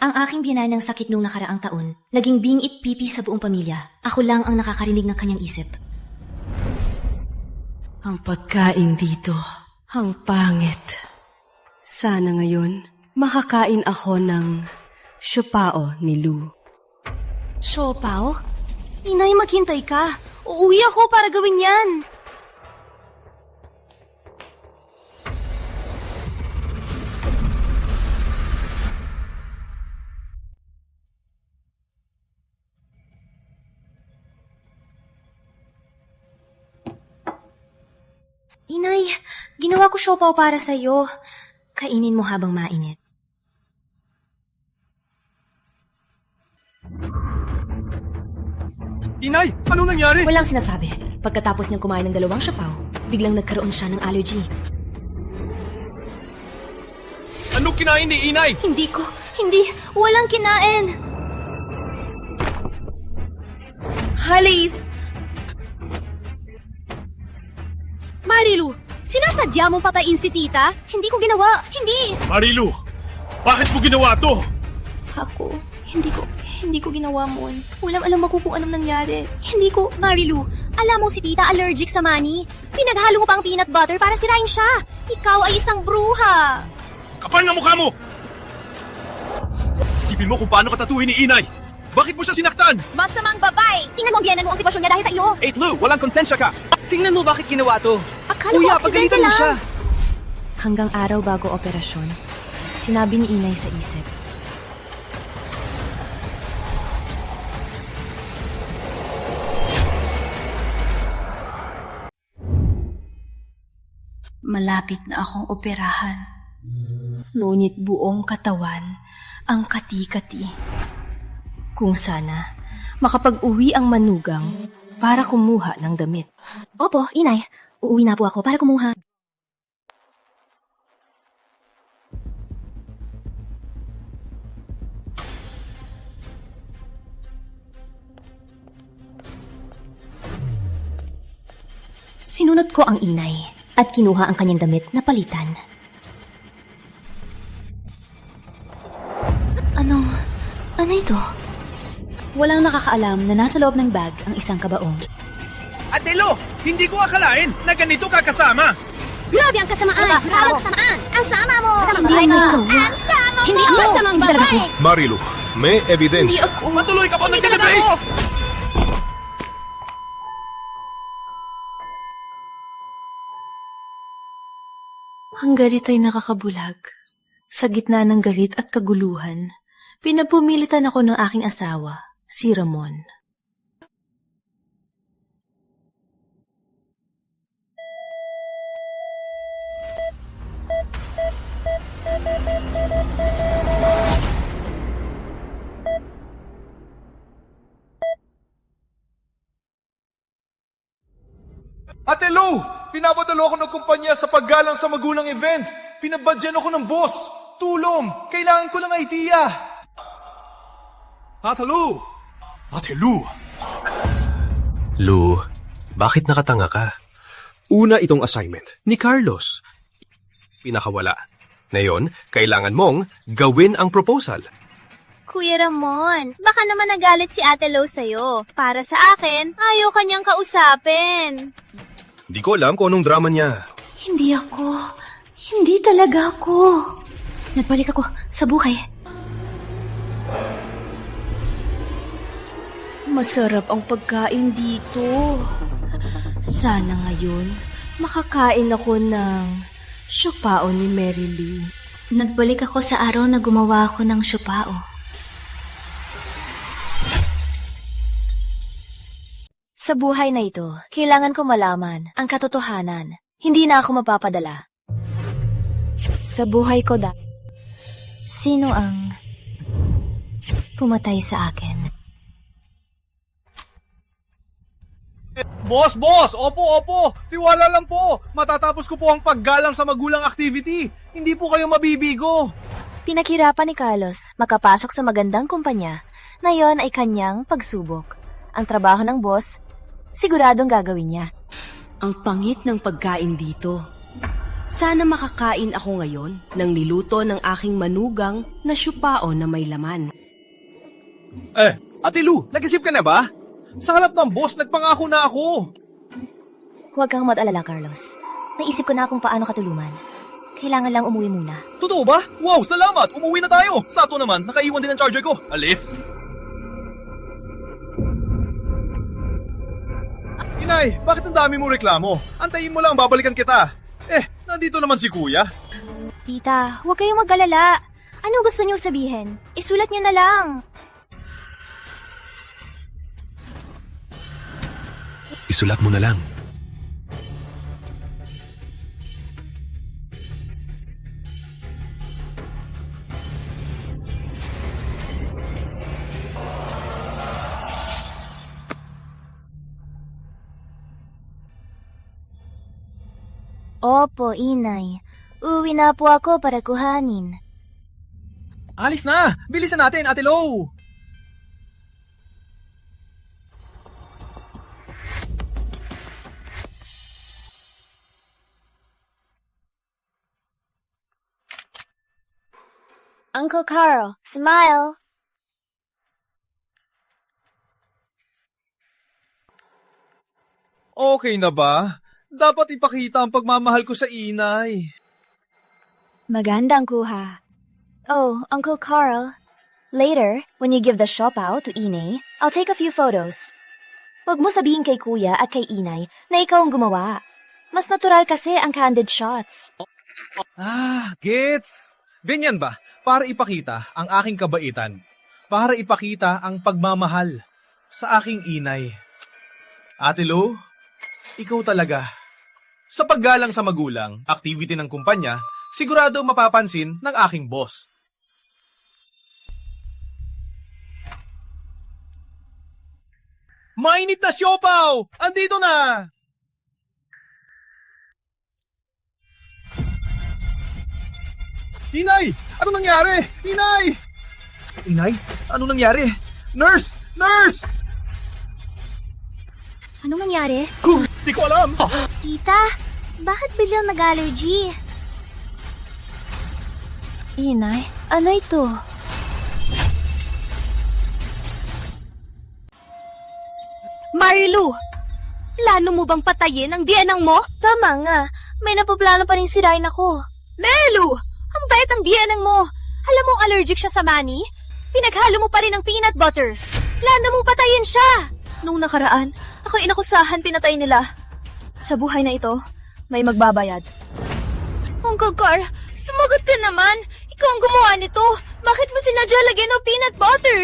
Ang aking biyanan ng sakit nung nakaraang taon, naging bingit pipi sa buong pamilya. Ako lang ang nakakarinig ng kanyang isip. Ang pagkain dito, ang pangit. Sana ngayon, makakain ako ng siopao ni Lou. Siopao? Inay, maghintay ka. Uuwi ako para gawin yan. Inay, ginawa ko siopaw para sa'yo. Kainin mo habang mainit. Inay, anong nangyari? Walang sinasabi. Pagkatapos niyang kumain ng 2 siopaw, biglang nagkaroon siya ng allergy. Anong kinain ni Inay? Walang kinain. Halis! Marilu, sinasadya mong patayin si tita? Hindi ko ginawa. Hindi! Marilu, bakit mo ginawa to? Ako, hindi ko ginawa mo. Alam ako kung anong nangyari. Hindi ko, Marilu, alam mo si tita allergic sa mani. Pinaghalo mo pa ang peanut butter para sirain siya. Ikaw ay isang bruha. Kapal na mukha mo! Isipin mo kung paano katatuhin ni Inay. Bakit mo siya sinaktan? Masamang babae! Tingnan mo ang biyanan mo ang sitwasyon niya dahil sa iyo. Lou, walang konsensya ka. Tingnan mo bakit ginawa to. Akala ko aksidente lang. siya. Hanggang araw bago operasyon, sinabi ni Inay sa isip. Malapit na akong operahan. Ngunit buong katawan ang kati-kati. Kung sana, makapag-uwi ang manugang para kumuha ng damit. Opo, Inay. Uuwi na po ako para kumuha. Sinunod ko ang Inay at kinuha ang kanyang damit na palitan. Ano ito? Walang nakakaalam na nasa loob ng bag ang isang kabaong. Ate Lo, hindi ko akalain na ganito ka kasama. Grabe ang kasamaan! Bravo! Ang sama mo! Hindi mo ikaw. Hindi mo! Masamang Hindi talaga babae! ako. Marilu, may evidence. Hindi ako! Matuloy ka pa Hindi ng talaga delivery! ako! Ang galit ay nakakabulag. Sa gitna ng galit at kaguluhan, pinapumilitan ako ng aking asawa, si Ramon. Ate Lou! Pinapadalo ako ng kumpanya sa paggalang sa magulang event. Pinabadyan ako ng boss. Tulong! Kailangan ko ng idea. Ate Lou! Ate Lou! Lu, bakit nakatanga ka? Una itong assignment ni Carlos. Pinakawala. Ngayon, kailangan mong gawin ang proposal. Kuya Ramon, baka naman nagalit si Ate Lo sa'yo. Para sa akin, ayaw kanyang kausapin. Di ko alam kung anong drama niya. Hindi ako. Hindi talaga ako. Nagbalik ako sa buhay. Masarap ang pagkain dito. Sana ngayon, makakain ako ng siopao ni Mary Lou. Nagbalik ako sa araw na gumawa ako ng siopao. Sa buhay na ito, kailangan ko malaman ang katotohanan. Hindi na ako mapapadala. Sa buhay ko sino ang pumatay sa akin? Boss! Opo! Tiwala lang po! Matatapos ko po ang paggalang sa magulang activity. Hindi po kayo mabibigo. Pinaghirapan ni Carlos makapasok sa magandang kumpanya na yon ay kanyang pagsubok. Ang trabaho ng boss, siguradong gagawin niya. Ang pangit ng pagkain dito. Sana makakain ako ngayon ng niluto ng aking manugang na syupao na may laman. Ate Lou, nag-isip ka na ba? Sa harap ng boss, nagpangako na ako. Huwag kang mag-alala, Carlos. Naisip ko na kung paano katulungan. Kailangan lang umuwi muna. Totoo ba? Wow, salamat! Umuwi na tayo! Sato naman, nakaiwan din ang charger ko. Alis! Inay, bakit ang dami mo reklamo? Antayin mo lang, babalikan kita. Nandito naman si kuya. Tita, huwag kayong mag-alala. Ano gusto niyong sabihin? Isulat niyo na lang. Isulat mo na lang. Opo, inay. Uwi na po ako para kuhanin. Alis na! Bilisan natin, Ate Lou! Uncle Carl, smile. Okay na ba? Dapat ipakita ang pagmamahal ko sa inay. Magandang kuha. Oh, Uncle Carl. Later, when you give the shop out to Inay, I'll take a few photos. Huwag mo sabihin kay kuya at kay inay na ikaw ang gumawa. Mas natural kasi ang candid shots. Gets! Ganyan ba? Para ipakita ang aking kabaitan. Para ipakita ang pagmamahal sa aking inay. Ate Lou, ikaw talaga. Sa paggalang sa magulang, activity ng kumpanya, sigurado mapapansin ng aking boss. Mainit na siopaw! Andito na! Inay! Ano nangyari? Inay! Inay? Ano nangyari? Nurse! Nurse! Anong nangyari? Di ko alam! Tita, bakit biglang nag-allergy? Inay, ano ito? Marilu! Plano mo bang patayin ang biyenang mo? Tama nga. May napaplano pa rin sirain ako. Marilu! Ang bait ang biyenang mo. Alam mong allergic siya sa mani? Pinaghalo mo pa rin ng peanut butter. Plano mong patayin siya. Nung nakaraan, ako inakusahan pinatay nila. Sa buhay na ito, may magbabayad. Uncle Carl, sumagot ka naman. Ikaw ang gumawa nito. Bakit mo sinadya lagyan ng peanut butter?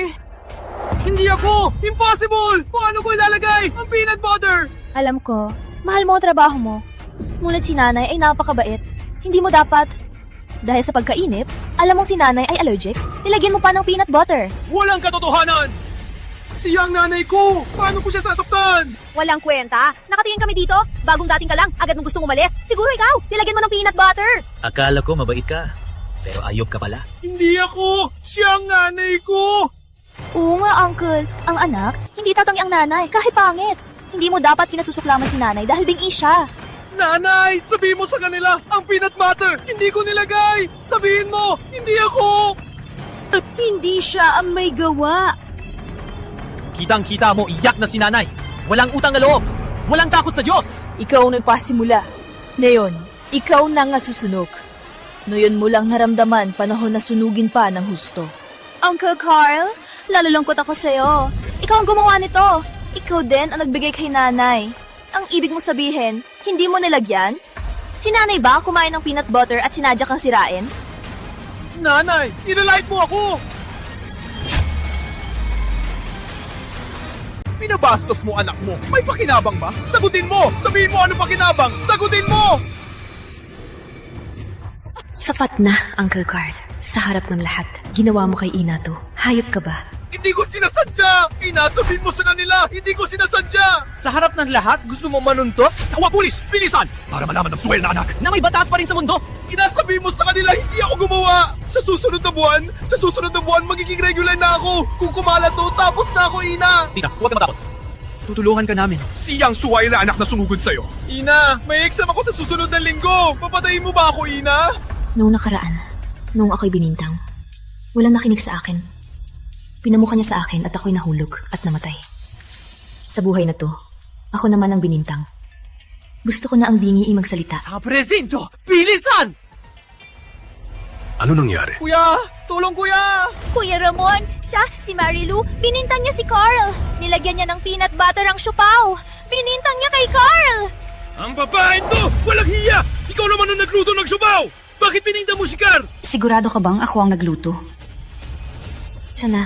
Hindi ako! Impossible! Paano ko ilalagay ang peanut butter? Alam ko, mahal mo ang trabaho mo. Ngunit si nanay ay napakabait. Hindi mo dapat. Dahil sa pagkainip, alam mong si nanay ay allergic, nilagyan mo pa ng peanut butter. Walang katotohanan! Siya ang nanay ko! Paano ko siya sasaktan? Walang kwenta. Nakatingin kami dito. Bagong dating ka lang. Agad mong gustong umalis. Siguro ikaw. Nilagyan mo ng peanut butter. Akala ko mabait ka, pero ayop ka pala. Hindi ako! Siya ang nanay ko! Oo nga, Uncle. Ang anak, hindi tatangi ang nanay, kahit pangit. Hindi mo dapat pinasusuklaman si nanay dahil bingi siya. Nanay! Sabihin mo sa kanila, ang peanut butter, hindi ko nilagay! Sabihin mo, hindi ako! Hindi siya ang may gawa. Kitang-kita mo, iyak na si nanay. Walang utang na loob. Walang takot sa Diyos. Ikaw ang nagpasimula. Ngayon, ikaw na nga susunog. Noyon mo lang naramdaman panahon na sunugin pa ng husto. Uncle Carl, nalulungkot ako sa'yo. Ikaw ang gumawa nito. Ikaw din ang nagbigay kay nanay. Ang ibig mo sabihin, hindi mo nilagyan? Si nanay ba kumain ng peanut butter at sinadya kang sirain? Nanay, nilalight mo ako! Pinabastos mo anak mo. May pakinabang ba? Sagutin mo! Sabihin mo ano pakinabang! Sagutin mo! Sapat na, Uncle Card. Sa harap ng lahat, ginawa mo kay Ina to. Hayop ka ba? Hindi ko sinasadya! Inasabihin mo sa kanila! Hindi ko sinasadya! Sa harap ng lahat, gusto mo manuntot? Tawa pulis! Bilisan! Para malaman ng suwel na anak! Na may batas pa rin sa mundo? Inasabihin mo sa kanila, hindi ako gumawa! Sa susunod na buwan, magiging regular na ako! Kung kumalat to, tapos na ako, Ina! Tina, huwag ka matakot. Tutulungan ka namin. Siyang suway na anak na sumugod sa'yo. Ina, may exam ako sa susunod na linggo. Papatayin mo ba ako, Ina? Noong nakaraan, noong ako'y binintang, walang nakinig sa akin. Pinamukha niya sa akin at ako'y nahulog at namatay. Sa buhay na to, ako naman ang binintang. Gusto ko na ang bingi magsalita. Sa presinto! Bilisan! Ano nangyari? Kuya! Tulong, kuya! Kuya Ramon, siya, si Marilu, binintang niya si Carl. Nilagyan niya ng peanut butter ang siopaw. Binintang niya kay Carl. Ang babaeng to! Walang hiya! Ikaw naman ang nagluto ng subaw! Bakit pininda mo si Carl? Sigurado ka bang ako ang nagluto? Siya na.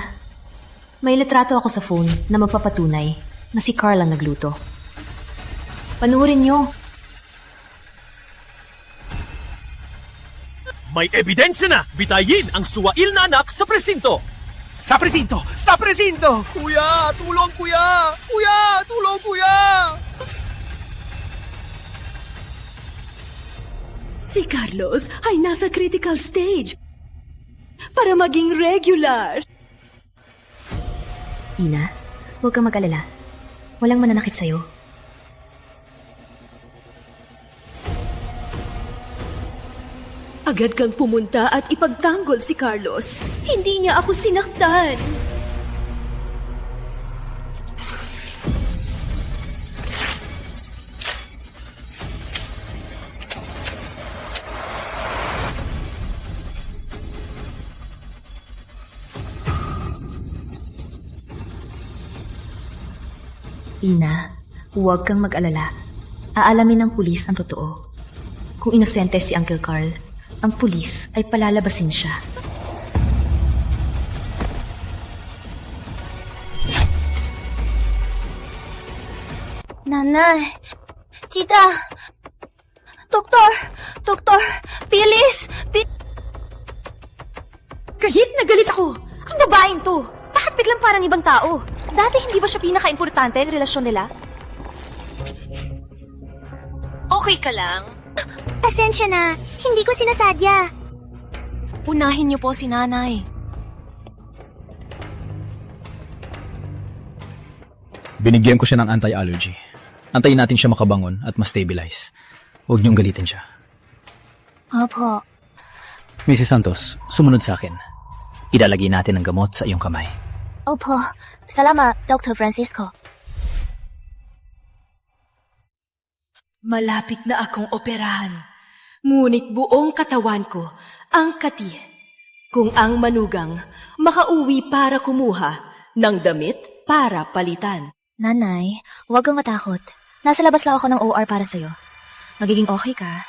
May litrato ako sa phone na magpapatunay na si Carl ang nagluto. Panuorin niyo. May ebidensya na! Bitayin ang suwail na anak sa presinto! Sa presinto! Sa presinto! Kuya! Tulong, kuya! Kuya! Tulong, kuya! Si Carlos ay nasa critical stage para maging regular. Ina, huwag kang mag-alala. Walang mananakit sa'yo. Agad kang pumunta at ipagtanggol si Carlos. Hindi niya ako sinaktan. Ina, huwag kang mag-alala. Aalamin ng pulis ang totoo. Kung inosente si Uncle Carl, ang pulis ay palalabasin siya. Nanay, tita, doktor, bilis, Galit na galit ako. Ang babaeng to. Bakit biglang parang ibang tao? Dati hindi ba siya pinaka-importante ang relasyon nila? Okay ka lang? Pasensya na. Hindi ko sinasadya. Unahin niyo po si nanay. Binigyan ko siya ng anti-allergy. Antayin natin siya makabangon at ma-stabilize. Huwag niyong galitin siya. Opo. Mrs. Santos, sumunod sa akin. Ilalagay natin ang gamot sa iyong kamay. Opo. Salamat, Dr. Francisco. Malapit na akong operahan. Ngunit buong katawan ko ang kati. Kung ang manugang makauwi para kumuha ng damit para palitan. Nanay, huwag kang matakot. Nasa labas lang ako ng OR para sa'yo. Magiging okay ka.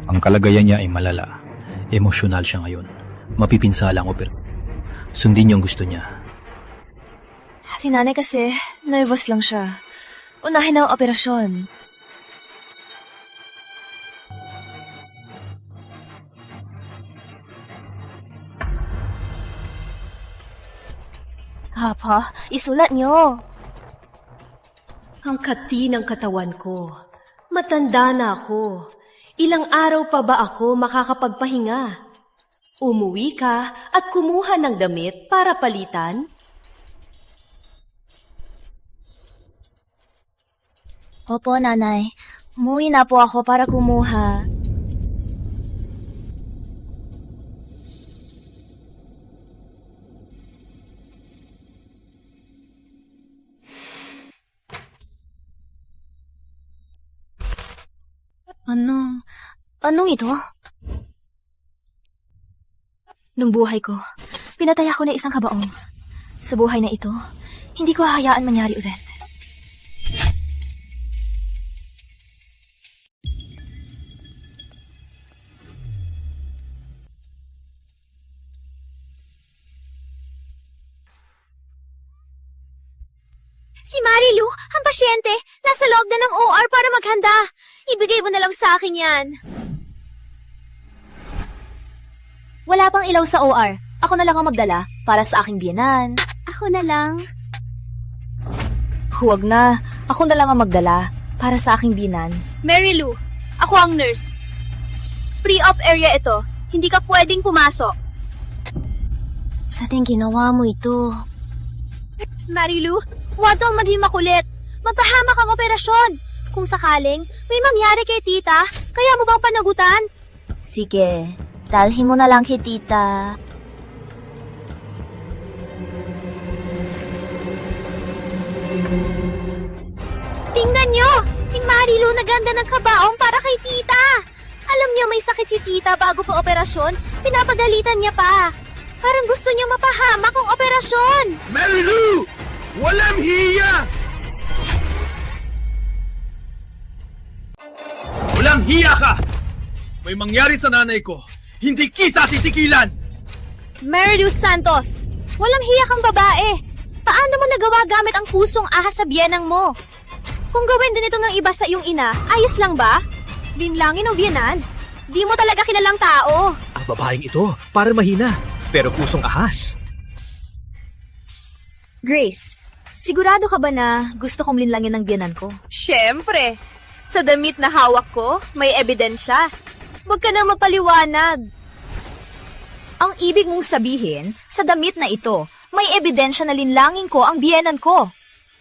Ang kalagayan niya ay malala. Emosyonal siya ngayon. Mapipinsala ang Sundin niyo ang gusto niya. Si nanay kasi, nervous lang siya. Unahin na ang operasyon. Apa, isulat niyo. Ang kati ng katawan ko. Matanda na ako. Ilang araw pa ba ako makakapagpahinga? Umuwi ka at kumuha ng damit para palitan? Opo, nanay. Umuwi na po ako para kumuha. Anong ito? Nung buhay ko, pinatay ako ng isang kabaong. Sa buhay na ito, hindi ko hahayaan mangyari ulit. Si Marilu, ang pasyente, nasa loob na ng OR para maghanda. Ibigay mo na lang sa akin yan. Wala pang ilaw sa OR. Ako na lang ang magdala para sa aking biyenan. Ako na lang. Huwag na. Ako na lang ang magdala para sa aking biyenan. Marilu, ako ang nurse. Pre-op area ito. Hindi ka pwedeng pumasok. Sa ting ginawa mo ito. Marilu, Huwag kang maging makulit. Magpahamak ang operasyon. Kung sakaling may mangyari kay tita, kaya mo bang panagutan? Sige, dalhin mo na lang kay tita. Tingnan nyo! Si Marilu naganda ng kabaong para kay tita. Alam niya may sakit si tita bago pa operasyon, pinapagalitan niya pa. Parang gusto niya mapahamak ang operasyon. Marilu! Walang hiya! Walang hiya ka! May mangyari sa nanay ko. Hindi kita titikilan! Marilu Santos, walang hiya kang babae. Paano mo nagawa gamit ang pusong ahas sa biyenang mo? Kung gawin din ito ng iba sa iyong ina, ayos lang ba? Linlangin ang biyenan. Di mo talaga kilalang tao. Ang babaeng ito, para mahina, pero pusong ahas. Grace, sigurado ka ba na gusto kong linlangin ng biyanan ko? Siyempre. Sa damit na hawak ko, may ebidensya. Huwag ka na mapaliwanag. Ang ibig mong sabihin, sa damit na ito, may ebidensya na linlangin ko ang biyenan ko.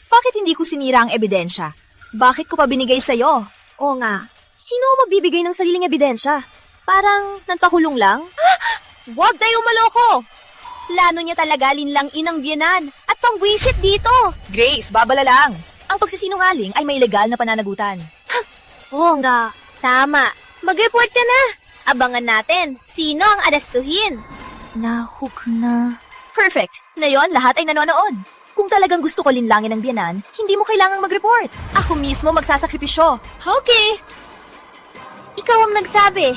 Bakit hindi ko sinira ang ebidensya? Bakit ko pa binigay sa'yo? Oo nga. Sino ang magbibigay ng sariling ebidensya? Parang nagpakulong lang? Huwag tayong maloko! Plano niya talaga linlangin ang biyenan at pangwisit dito. Grace, babala lang. Ang pagsisinungaling ay may legal na pananagutan. Oo nga. Tama. Mag-report ka na. Abangan natin. Sino ang arastuhin? Nahook na. Perfect. Ngayon, lahat ay nanonood. Kung talagang gusto ko linlangin ang biyanan, hindi mo kailangang mag-report. Ako mismo magsasakripisyo. Okay. Ikaw ang nagsabi.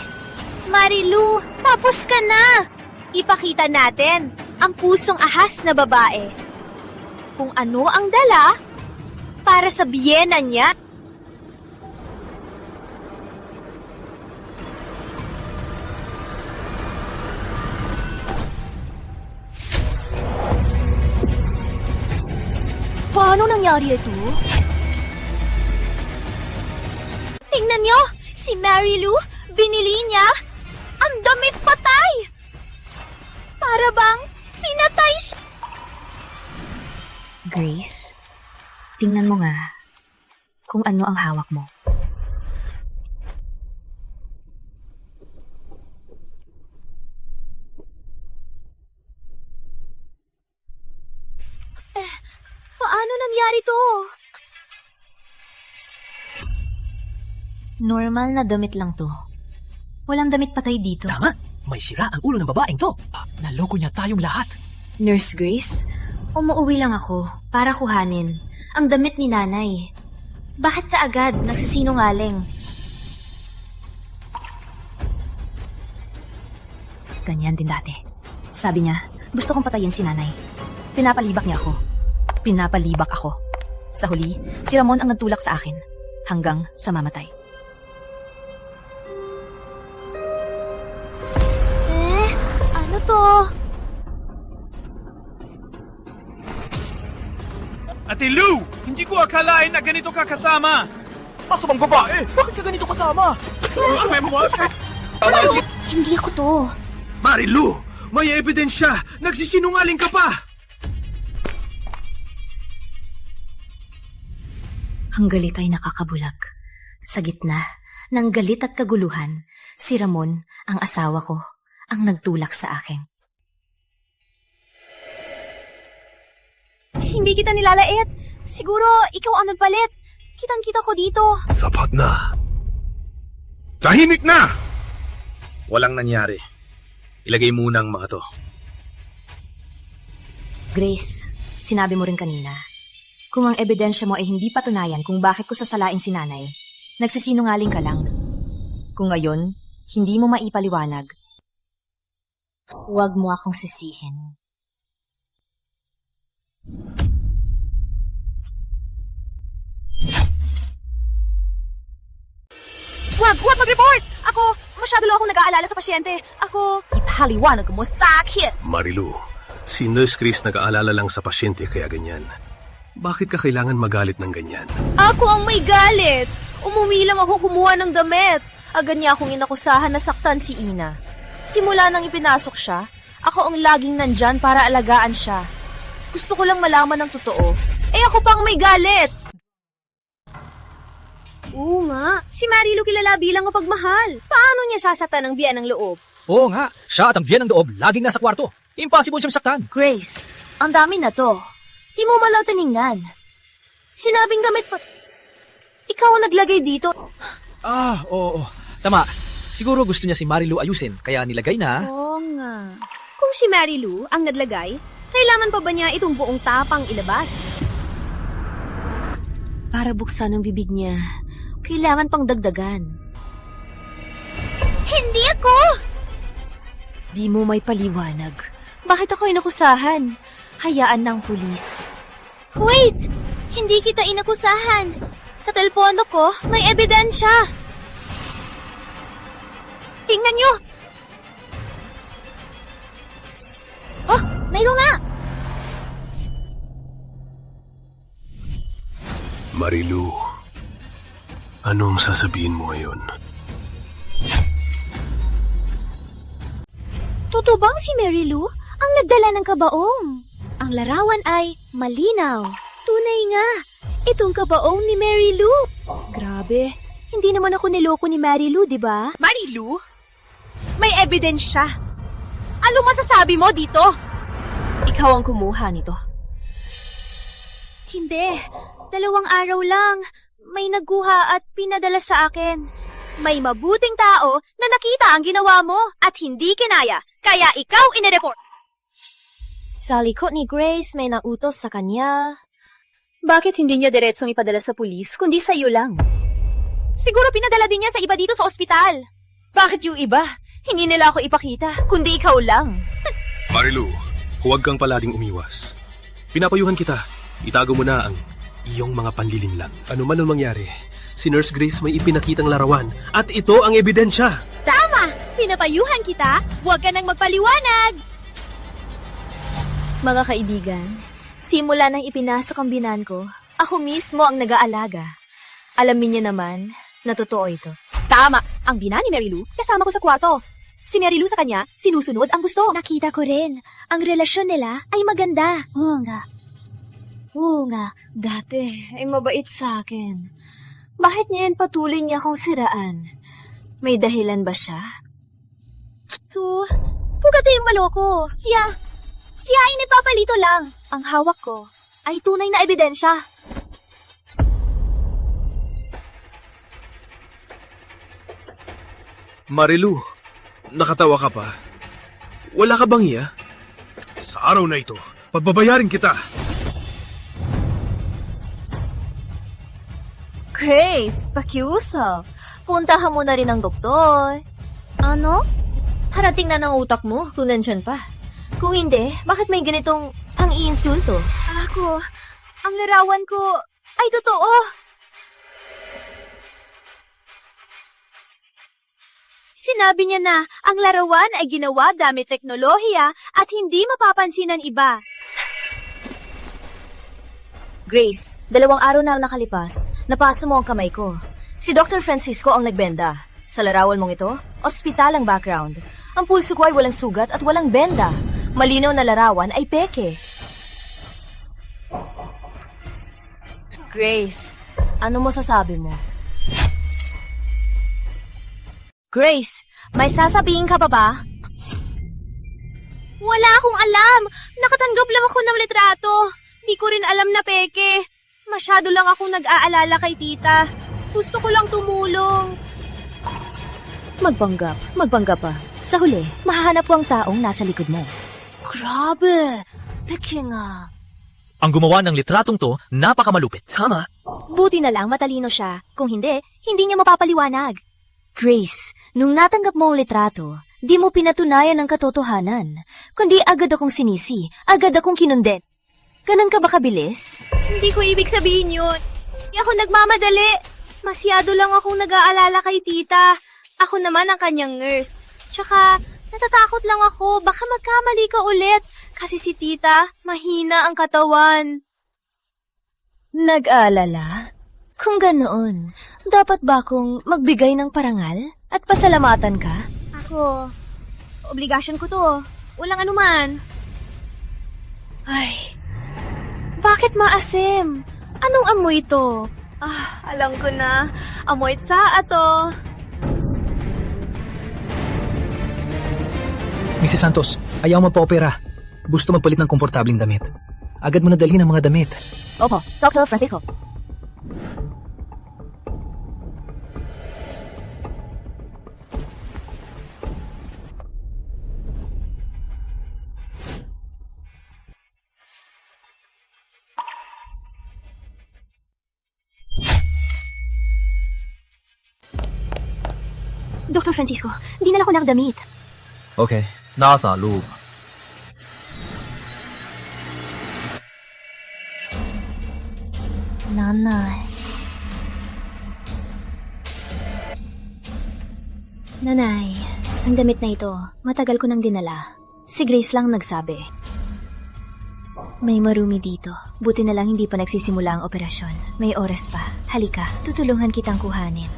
Marilu, tapos ka na. Ipakita natin ang pusong ahas na babae. Kung ano ang dala para sa biyena niya. Paano nangyari ito? Tingnan niyo, si Marilu, binili niya ang damit patay. Para bang pinatay siya. Grace, tingnan mo nga kung ano ang hawak mo. Paano nangyari to? Normal na damit lang to. Walang damit patay dito. Tama, may sira ang ulo ng babaeng to. Naloko niya tayong lahat. Nurse Grace, umuwi lang ako para kuhanin ang damit ni nanay. Bakit ka agad nagsisinungaling? Ganyan din dati. Sabi niya, gusto kong patayin si nanay. Pinapalibak niya ako. Pinapalibak ako. Sa huli, si Ramon ang nagtulak sa akin hanggang sa mamatay. Ano to? Ate Lou! Hindi ko akalain na ganito ka kasama! Masamang babae! Bakit ka ganito kasama? Hindi ako to. Marilu! May ebidensya! Nagsisinungaling ka pa! Ang galit ay nakakabulag. Sa gitna ng galit at kaguluhan, si Ramon, ang asawa ko, ang nagtulak sa akin. Hindi kita nilalait. Siguro ikaw ang nagpalit. Kitang-kita ko dito. Sapat na. Tahimik na! Walang nangyari. Ilagay muna ang mga to. Grace, sinabi mo rin kanina, kung ang ebidensya mo ay hindi patunayan kung bakit ko sasalain si nanay, nagsisinungaling ka lang. Kung ngayon, hindi mo maipaliwanag, huwag mo akong sisihin. Huwag mag-report! Ako, masyado lang akong nag-aalala sa pasyente. Ako, ipahaliwanag mo sa akin! Marilu, si Nurse Chris nag-aalala lang sa pasyente kaya ganyan. Bakit ka kailangan magalit ng ganyan? Ako ang may galit! Umuwi lang ako kumuha ng damit. Agad niya akong inakusahan na saktan si Ina. Simula nang ipinasok siya, ako ang laging nandyan para alagaan siya. Gusto ko lang malaman ng totoo. Eh ako pang may galit! Oo nga, si Marilu kilala bilang mapagmahal. Paano niya sasaktan ang biyan ng loob? Oo nga, siya at ang biyan ng loob laging nasa kwarto. Impossible siyang saktan. Grace, ang dami na to. Di mo man lang tiningnan. Sinabing gamit pa... Ikaw ang naglagay dito. Oo. Tama. Siguro gusto niya si Marilu ayusin, kaya nilagay na... Oo nga. Kung si Marilu ang naglagay, kailangan pa ba niya itong buong tapang ilabas? Para buksan ang bibig niya, kailangan pang dagdagan. Hindi ako! Di mo may paliwanag. Bakit ako inakusahan? Hayaan ng pulis. Wait! Hindi kita inakusahan. Sa telepono ko, may ebidensya. Tingnan niyo! Oh, mayroon nga! Marilu, anong sasabihin mo ngayon? Totoo bang si Marilu ang nagdala ng kabaong? Ang larawan ay malinaw. Tunay nga. Itong kabaong ni Marilu. Grabe. Hindi naman ako niloko ni Marilu, di ba? Marilu? May ebidensya. Ano masasabi mo dito? Ikaw ang kumuha nito. Hindi. 2 araw lang. May nagkuha at pinadala sa akin. May mabuting tao na nakita ang ginawa mo at hindi kinaya. Kaya ikaw inireport. Sa likod ni Grace may nautos sa kanya. Bakit hindi niya diretsong ipadala sa pulis, kundi sa iyo lang? Siguro pinadala din niya sa iba dito sa ospital. Bakit yung iba? Hindi nila ako ipakita, kundi ikaw lang. Marilu, huwag kang palaging umiwas. Pinapayuhan kita. Itago mo na ang iyong mga panlilinlang. Ano man ang mangyari, si Nurse Grace may ipinakitang larawan at ito ang ebidensya. Tama! Pinapayuhan kita, huwag ka nang magpaliwanag! Mga kaibigan, simula nang ipinasok ang binan ko, ako mismo ang nag-aalaga. Alamin niya naman na totoo ito. Tama! Ang bina ni Marilu, kasama ko sa kwarto. Si Marilu sa kanya, sinusunod ang gusto. Nakita ko rin. Ang relasyon nila ay maganda. Oo nga, dati ay mabait sa akin. Bakit ngayon patuloy niya akong siraan? May dahilan ba siya? Huwag kayong maloko. Siya ay nagpapalito lang. Ang hawak ko ay tunay na ebidensya. Marilu, nakatawa ka pa. Wala ka bang iya? Sa araw na ito, pagbabayarin kita. Grace, pakiusap. Puntahan mo na rin ang doktor. Ano? Harating na ng utak mo kung nandyan pa. Kung hindi, bakit may ganitong pang-iinsulto? Ako, ang larawan ko ay totoo. Sinabi niya na ang larawan ay ginawa gamit teknolohiya at hindi mapapansin ng iba. Grace, 2 araw na nakalipas. Napaso mo ang kamay ko. Si Dr. Francisco ang nagbenda. Sa larawan mong ito, ospital ang background. Ang pulso ko ay walang sugat at walang benda. Malinaw na larawan ay peke. Grace, ano masasabi mo? Grace, may sasabihin ka pa ba? Wala akong alam. Nakatanggap lang ako ng litrato. Di ko rin alam na peke. Masyado lang akong nag-aalala kay tita. Gusto ko lang tumulong. Magpanggap pa. Sa huli, mahahanap ko ang taong nasa likod mo. Grabe, peke nga. Ang gumawa ng litratong to, napakamalupit. Tama. Buti na lang matalino siya. Kung hindi, hindi niya mapapaliwanag. Grace, nung natanggap mo ang litrato, di mo pinatunayan ang katotohanan. Kundi agad akong sinisi, agad akong kinundet. Ganun ka ba kabilis? Hindi ko ibig sabihin yun. Hindi ako nagmamadali. Masyado lang akong nag-aalala kay tita. Ako naman ang kanyang nurse. Tsaka, natatakot lang ako. Baka magkamali ka ulit. Kasi si tita, mahina ang katawan. Nag-aalala? Kung ganoon, dapat ba akong magbigay ng parangal at pasalamatan ka? Ako, obligasyon ko to. Walang anuman. Ay, Bakit maasim? Anong amoy ito? Alam ko na. Amoy tsaa to. Mrs. Santos, ayaw magpa-opera. Gusto magpalit ng komportabling damit. Agad mo na dalhin ang mga damit. Opo, Dr. Francisco. Dr. Francisco, dinala ko na ang damit. Okay, nasa loob. Nanay. Nanay, ang damit na ito, matagal ko nang dinala. Si Grace lang nagsabi. May marumi dito. Buti na lang hindi pa nagsisimula ang operasyon. May oras pa. Halika, tutulungan kitang kuhanin.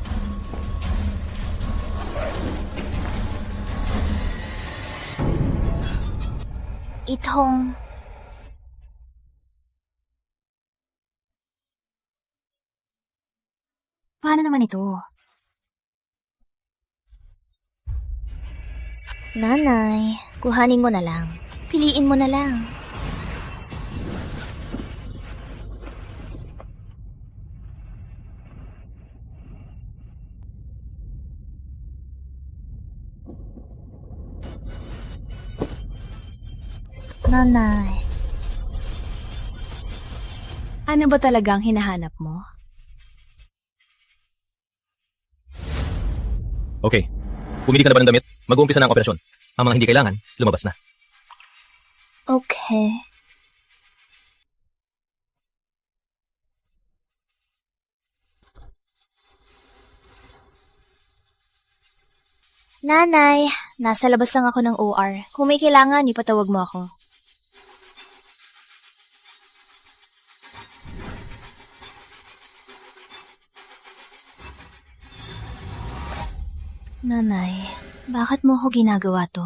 Itong... Paano naman ito? Nanay, kuhanin mo na lang. Piliin mo na lang. Nanay. Ano ba talagang hinahanap mo? Okay. Pumili ka na ba ng damit? Mag-uumpisa na ang operasyon. Ang mga hindi kailangan, lumabas na. Okay. Nanay, nasa labas lang ako ng OR. Kung may kailangan, ipatawag mo ako. Nanay, bakit mo ako ginagawa to?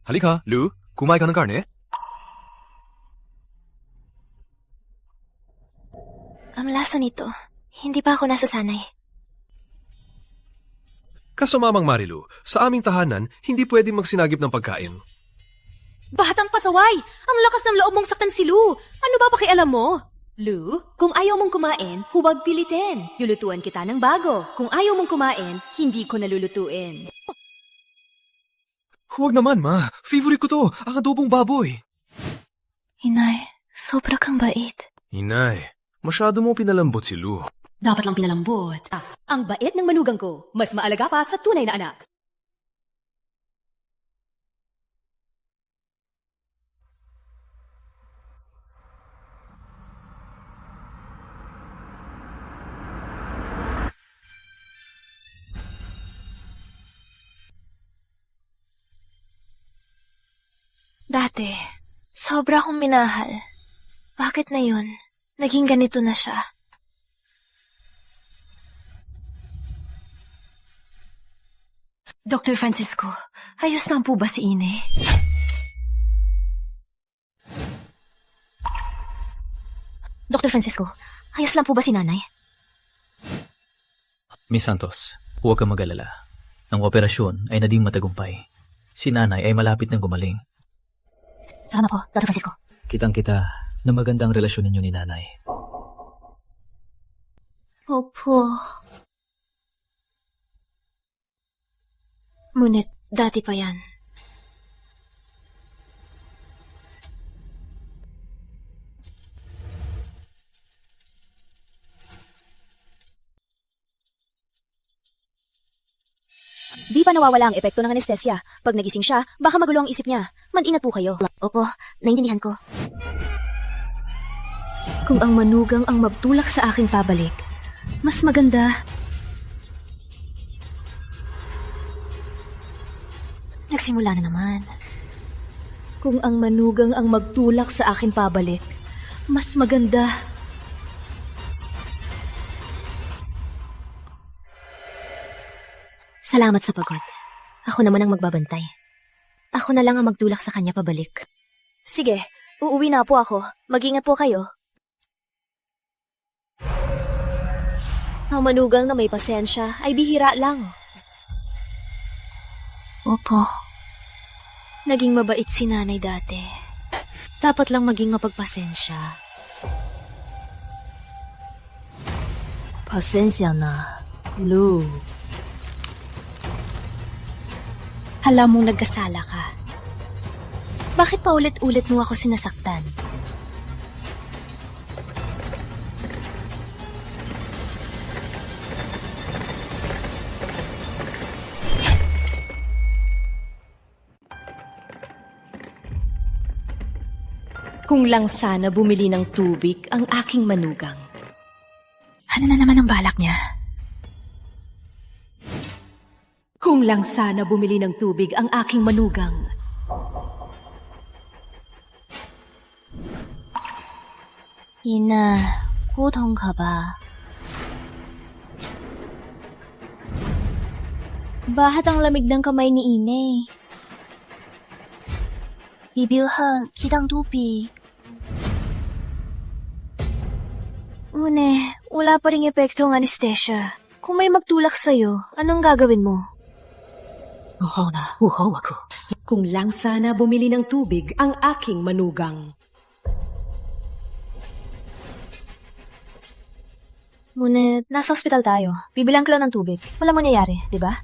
Halika, Lou. Kumain ka ng karne? Ang lasa nito. Hindi pa ako nasasanay. Kaso Mamang Marilu, sa aming tahanan, hindi pwedeng magsinagip ng pagkain. Batang pasaway! Ang lakas ng loob mong saktan si Lou! Ano ba pakialam mo? Lou, kung ayaw mong kumain, huwag pilitin. Lulutuan kita ng bago. Kung ayaw mong kumain, hindi ko nalulutuin. Huwag naman, Ma. Favorite ko to, ang adobong baboy. Inay, sobra kang bait. Inay, masyado mo pinalambot si Lou. Dapat lang pinalambot. Ang bait ng manugang ko, mas maalaga pa sa tunay na anak. Dati, sobra akong minahal. Bakit na yun? Naging ganito na siya. Dr. Francisco, ayos na po ba si Ine? Dr. Francisco, ayos lang po ba si Nanay? Miss Santos, huwag kang mag-alala. Ang operasyon ay naging matagumpay. Si Nanay ay malapit nang gumaling. Salamat po, Dr. Francisco. Kitang-kita na magandang relasyon ninyo ni Nanay. Opo. Ngunit, dati pa yan. Di pa nawawala ang epekto ng anestesya. Pag nagising siya, baka magulo ang isip niya. Mag-ingat po kayo. Opo, naintindihan ko. Kung ang manugang ang magtulak sa akin pabalik, mas maganda Nagsimula na naman. Kung ang manugang ang magtulak sa akin pabalik, mas maganda. Salamat sa pagod. Ako naman ang magbabantay. Ako na lang ang magtulak sa kanya pabalik. Sige, uuwi na po ako. Mag-ingat po kayo. Ang manugang na may pasensya ay bihira lang. Opo. Naging mabait si nanay dati. Dapat lang maging mapagpasensya. Pasensya na, Lou. Alam mong nagkasala ka. Bakit paulit-ulit mo ako sinasaktan? Kung lang sana bumili ng tubig ang aking manugang. Ano na naman ang balak niya? Kung lang sana bumili ng tubig ang aking manugang. Ina, gutom ka ba? Bahat ang lamig ng kamay ni Ine. Bibilhan kitang tubig. Une, wala pa ring epekto ang anesthesia. Kung may magtulak sa'yo, anong gagawin mo? Uhaw ako. Kung lang sana bumili ng tubig ang aking manugang. Ngunit, nasa ospital tayo. Bibilang ko lang ng tubig. Wala mo nangyayari, di ba?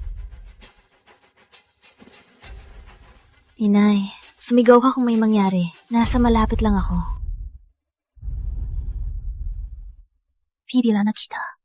Inay, sumigaw ka kung may mangyari. Nasa malapit lang ako. Bibila na kita.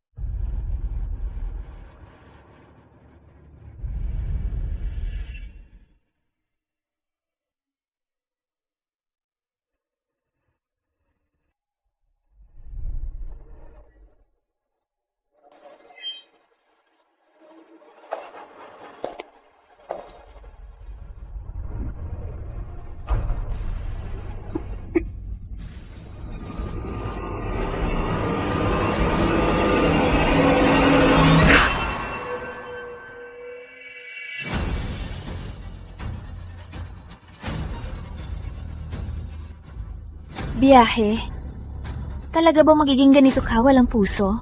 Biyahe? Talaga ba magiging ganito ka, walang puso?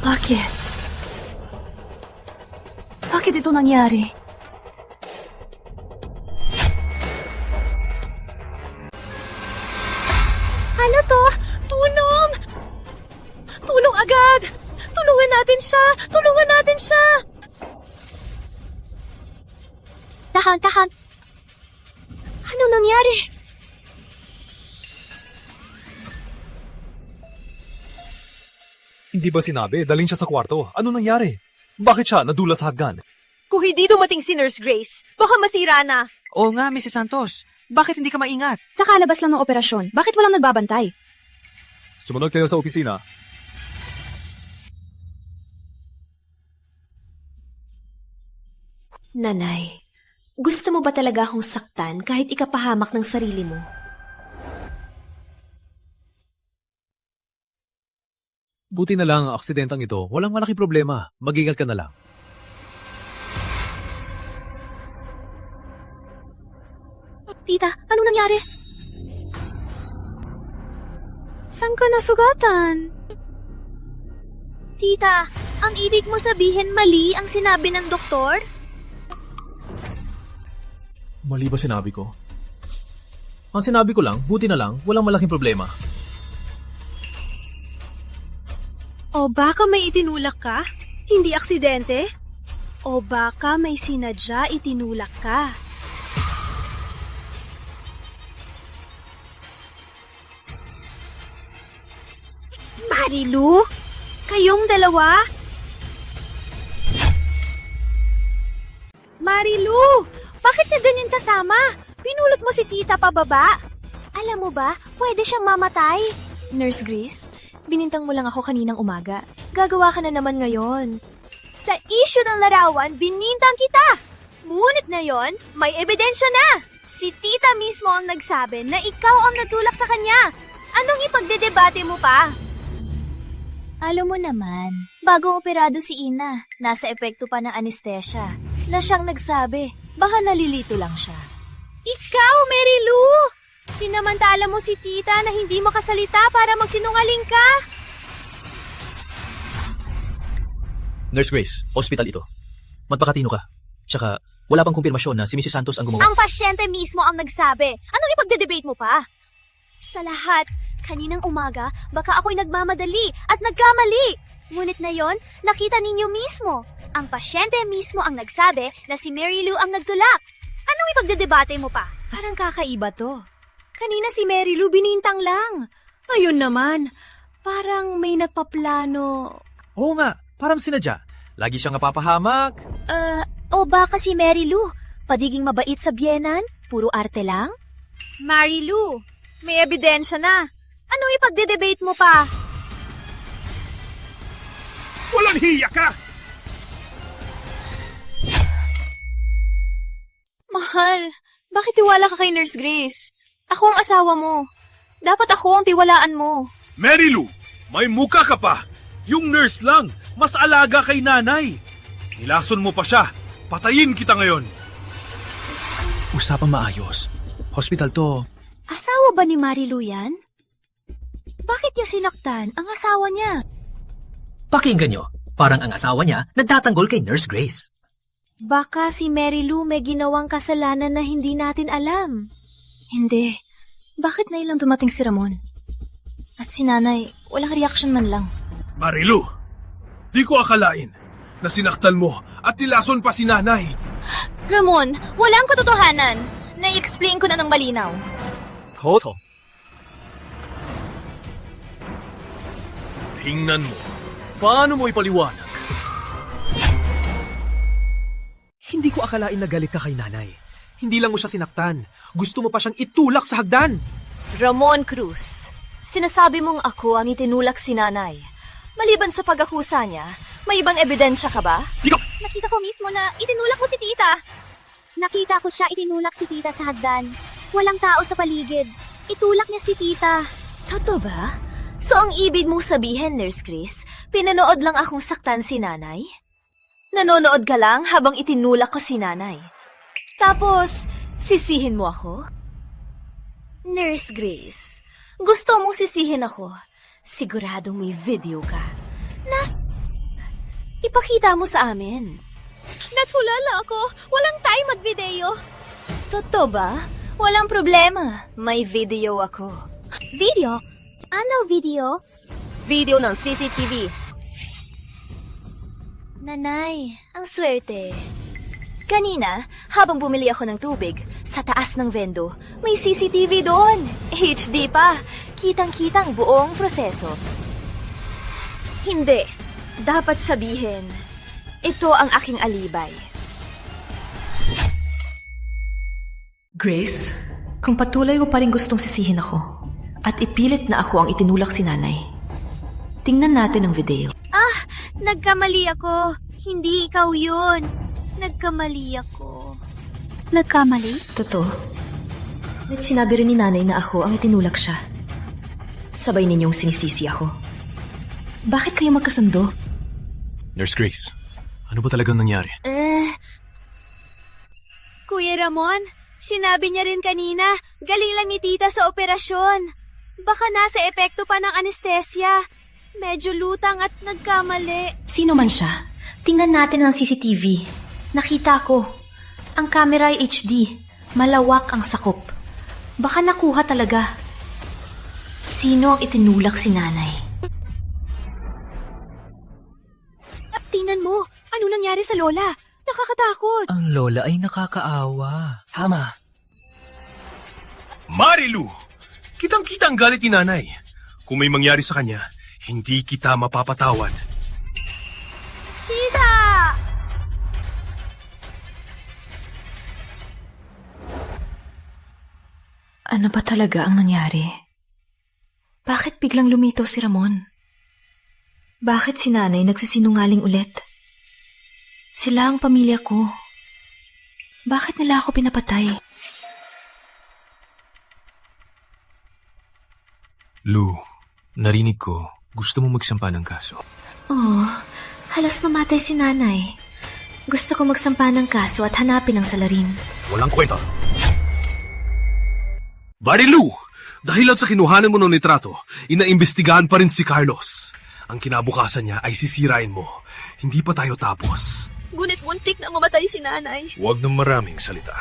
Bakit? Bakit ito nangyari? Ano to? Tulong! Tulong agad! Tulungan natin siya! Tulungan natin siya! Tahan! Ano nangyari? Hindi ba sinabi? Daling siya sa kwarto. Ano nangyari? Bakit siya nadulas sa hagdan? Kung hindi dumating si Nurse Grace, baka masira na. Oo nga, Mrs. Santos. Bakit hindi ka maingat? Kakalabas lang ng operasyon. Bakit walang nagbabantay? Sumunod kayo sa opisina. Nanay, gusto mo ba talaga akong saktan kahit ikapahamak ng sarili mo? Buti na lang ang aksidentang ito. Walang malaking problema. Mag-ingat ka na lang. Tita, ano nangyari? Saan ka nasugatan? Tita, ang ibig mo sabihin mali ang sinabi ng doktor? Mali ba sinabi ko? Ang sinabi ko lang, buti na lang, walang malaking problema. O baka may itinulak ka? Hindi aksidente? O baka may sinadya itinulak ka? Marilu? Kayong dalawa? Marilu! Bakit ka ganyan kasama? Pinulot mo si tita pababa. Alam mo ba, pwede siyang mamatay. Nurse Grace, binintang mo lang ako kaninang umaga. Gagawa ka na naman ngayon. Sa issue ng larawan, binintang kita. Ngunit ngayon, may ebidensya na. Si tita mismo ang nagsabi na ikaw ang nagtulak sa kanya. Anong ipagdedebate mo pa? Alam mo naman, bago operado si Ina, nasa epekto pa ng anestesya, na siyang nagsabi, baka nalilito lang siya. Ikaw, Mary Lou! Sinamantala mo si tita na hindi makasalita para magsinungaling ka? Nurse Grace, hospital ito. Magpakatino ka. Tsaka, wala pang kumpirmasyon na si Mrs. Santos ang gumawa. Ang pasyente mismo ang nagsabi. Anong ipagdedebate mo pa? Sa lahat, kaninang umaga, baka ako'y nagmamadali at nagkamali. Ngunit na yon, nakita ninyo mismo. Ang pasyente mismo ang nagsabi na si Mary Lou ang nagtulak. Anong ipagdedebate mo pa? Parang kakaiba to. Kanina si Mary Lou binintang lang. Ngayon naman, parang may nagpaplano. Oo nga, parang sinadya. Lagi siyang napapahamak. O baka si Mary Lou, padiging mabait sa biyenan, puro arte lang? Mary Lou, may ebidensya na. Anong ipagdedebate mo pa? Walang hiya ka! Mahal, bakit tiwala ka kay Nurse Grace? Ako ang asawa mo. Dapat ako ang tiwalaan mo. Mary Lou, may muka ka pa. Yung nurse lang, mas alaga kay nanay. Nilason mo pa siya. Patayin kita ngayon. Usapang maayos. Hospital to. Asawa ba ni Mary Lou yan? Bakit niya sinaktan ang asawa niya? Pakinggan nyo, parang ang asawa niya nagtatanggol kay Nurse Grace. Baka si Mary Lou may ginawang kasalanan na hindi natin alam. Hindi. Bakit na ilang dumating si Ramon? At si nanay, walang reaction man lang. Marilu, di ko akalain na sinaktan mo at nilason pa si nanay. Ramon, walang katotohanan. Na-explain ko na ng malinaw. Toto. Tingnan mo. Paano mo ipaliwanag? Hindi ko akalain na galit ka kay nanay. Hindi lang mo siya sinaktan. Gusto mo pa siyang itulak sa hagdan. Ramon Cruz, sinasabi mong ako ang itinulak si nanay. Maliban sa pag-akusa niya, may ibang ebidensya ka ba? Nakita ko mismo na itinulak mo si tita. Nakita ko siya itinulak si tita sa hagdan. Walang tao sa paligid. Itulak niya si tita. Totoo ba? So ang ibig mong sabihin, Nurse Grace, pinanood lang akong saktan si nanay? Nanonood ka lang habang itinulak ko si nanay. Tapos, sisihin mo ako? Nurse Grace, gusto mong sisihin ako? Siguradong may video ka. Ipakita mo sa amin. Natulala ako. Walang time mag-video. Totoo ba? Walang problema. May video ako. Video? Ano video? Video ng CCTV. Nanay, Ang swerte. Kanina, habang bumili ako ng tubig, sa taas ng vendo, may CCTV doon. HD pa. Kitang-kitang buong proseso. Hindi. Dapat sabihin, ito ang aking alibay. Grace, kung patuloy mo pa rin gustong sisihin ako at ipilit na ako ang itinulak si nanay, tingnan natin ang video. nagkamali ako. Hindi ikaw yun. Nagkamali ako. Nagkamali? Totoo. At sinabi rin ni nanay na ako ang itinulak siya. Sabay ninyong sinisisi ako. Bakit kayo magkasundo? Nurse Grace, ano ba talagang nangyari? Kuya Ramon, sinabi niya rin kanina, galing lang ni tita sa operasyon. Baka nasa epekto pa ng anestesya. Medyo lutang at nagkamali. Sino man siya, tingnan natin ang CCTV. Nakita ko. Ang camera ay HD. Malawak ang sakop. Baka nakuha talaga. Sino ang itinulak si nanay? Tingnan mo, ano nangyari sa lola? Nakakatakot. Ang lola ay nakakaawa. Tama. Marilu! Kitang-kita ang galit ni nanay. Kung may mangyari sa kanya, Hindi kita mapapatawad. Tita! Ano ba talaga ang nangyari? Bakit biglang lumitaw si Ramon? Bakit si nanay nagsisinungaling ulit? Sila ang pamilya ko. Bakit nila ako pinapatay? Lou, narinig ko, gusto mo magsampa ng kaso. Oh, halos mamatay si nanay. Gusto ko magsampa ng kaso at hanapin ang salarin. Walang kwenta. Marilu! Dahil sa kinuhanan mo ng litrato, inaimbestigahan pa rin si Carlos. Ang kinabukasan niya ay sisirain mo. Hindi pa tayo tapos. Ngunit muntik na mamatay si nanay. Huwag ng maraming salita.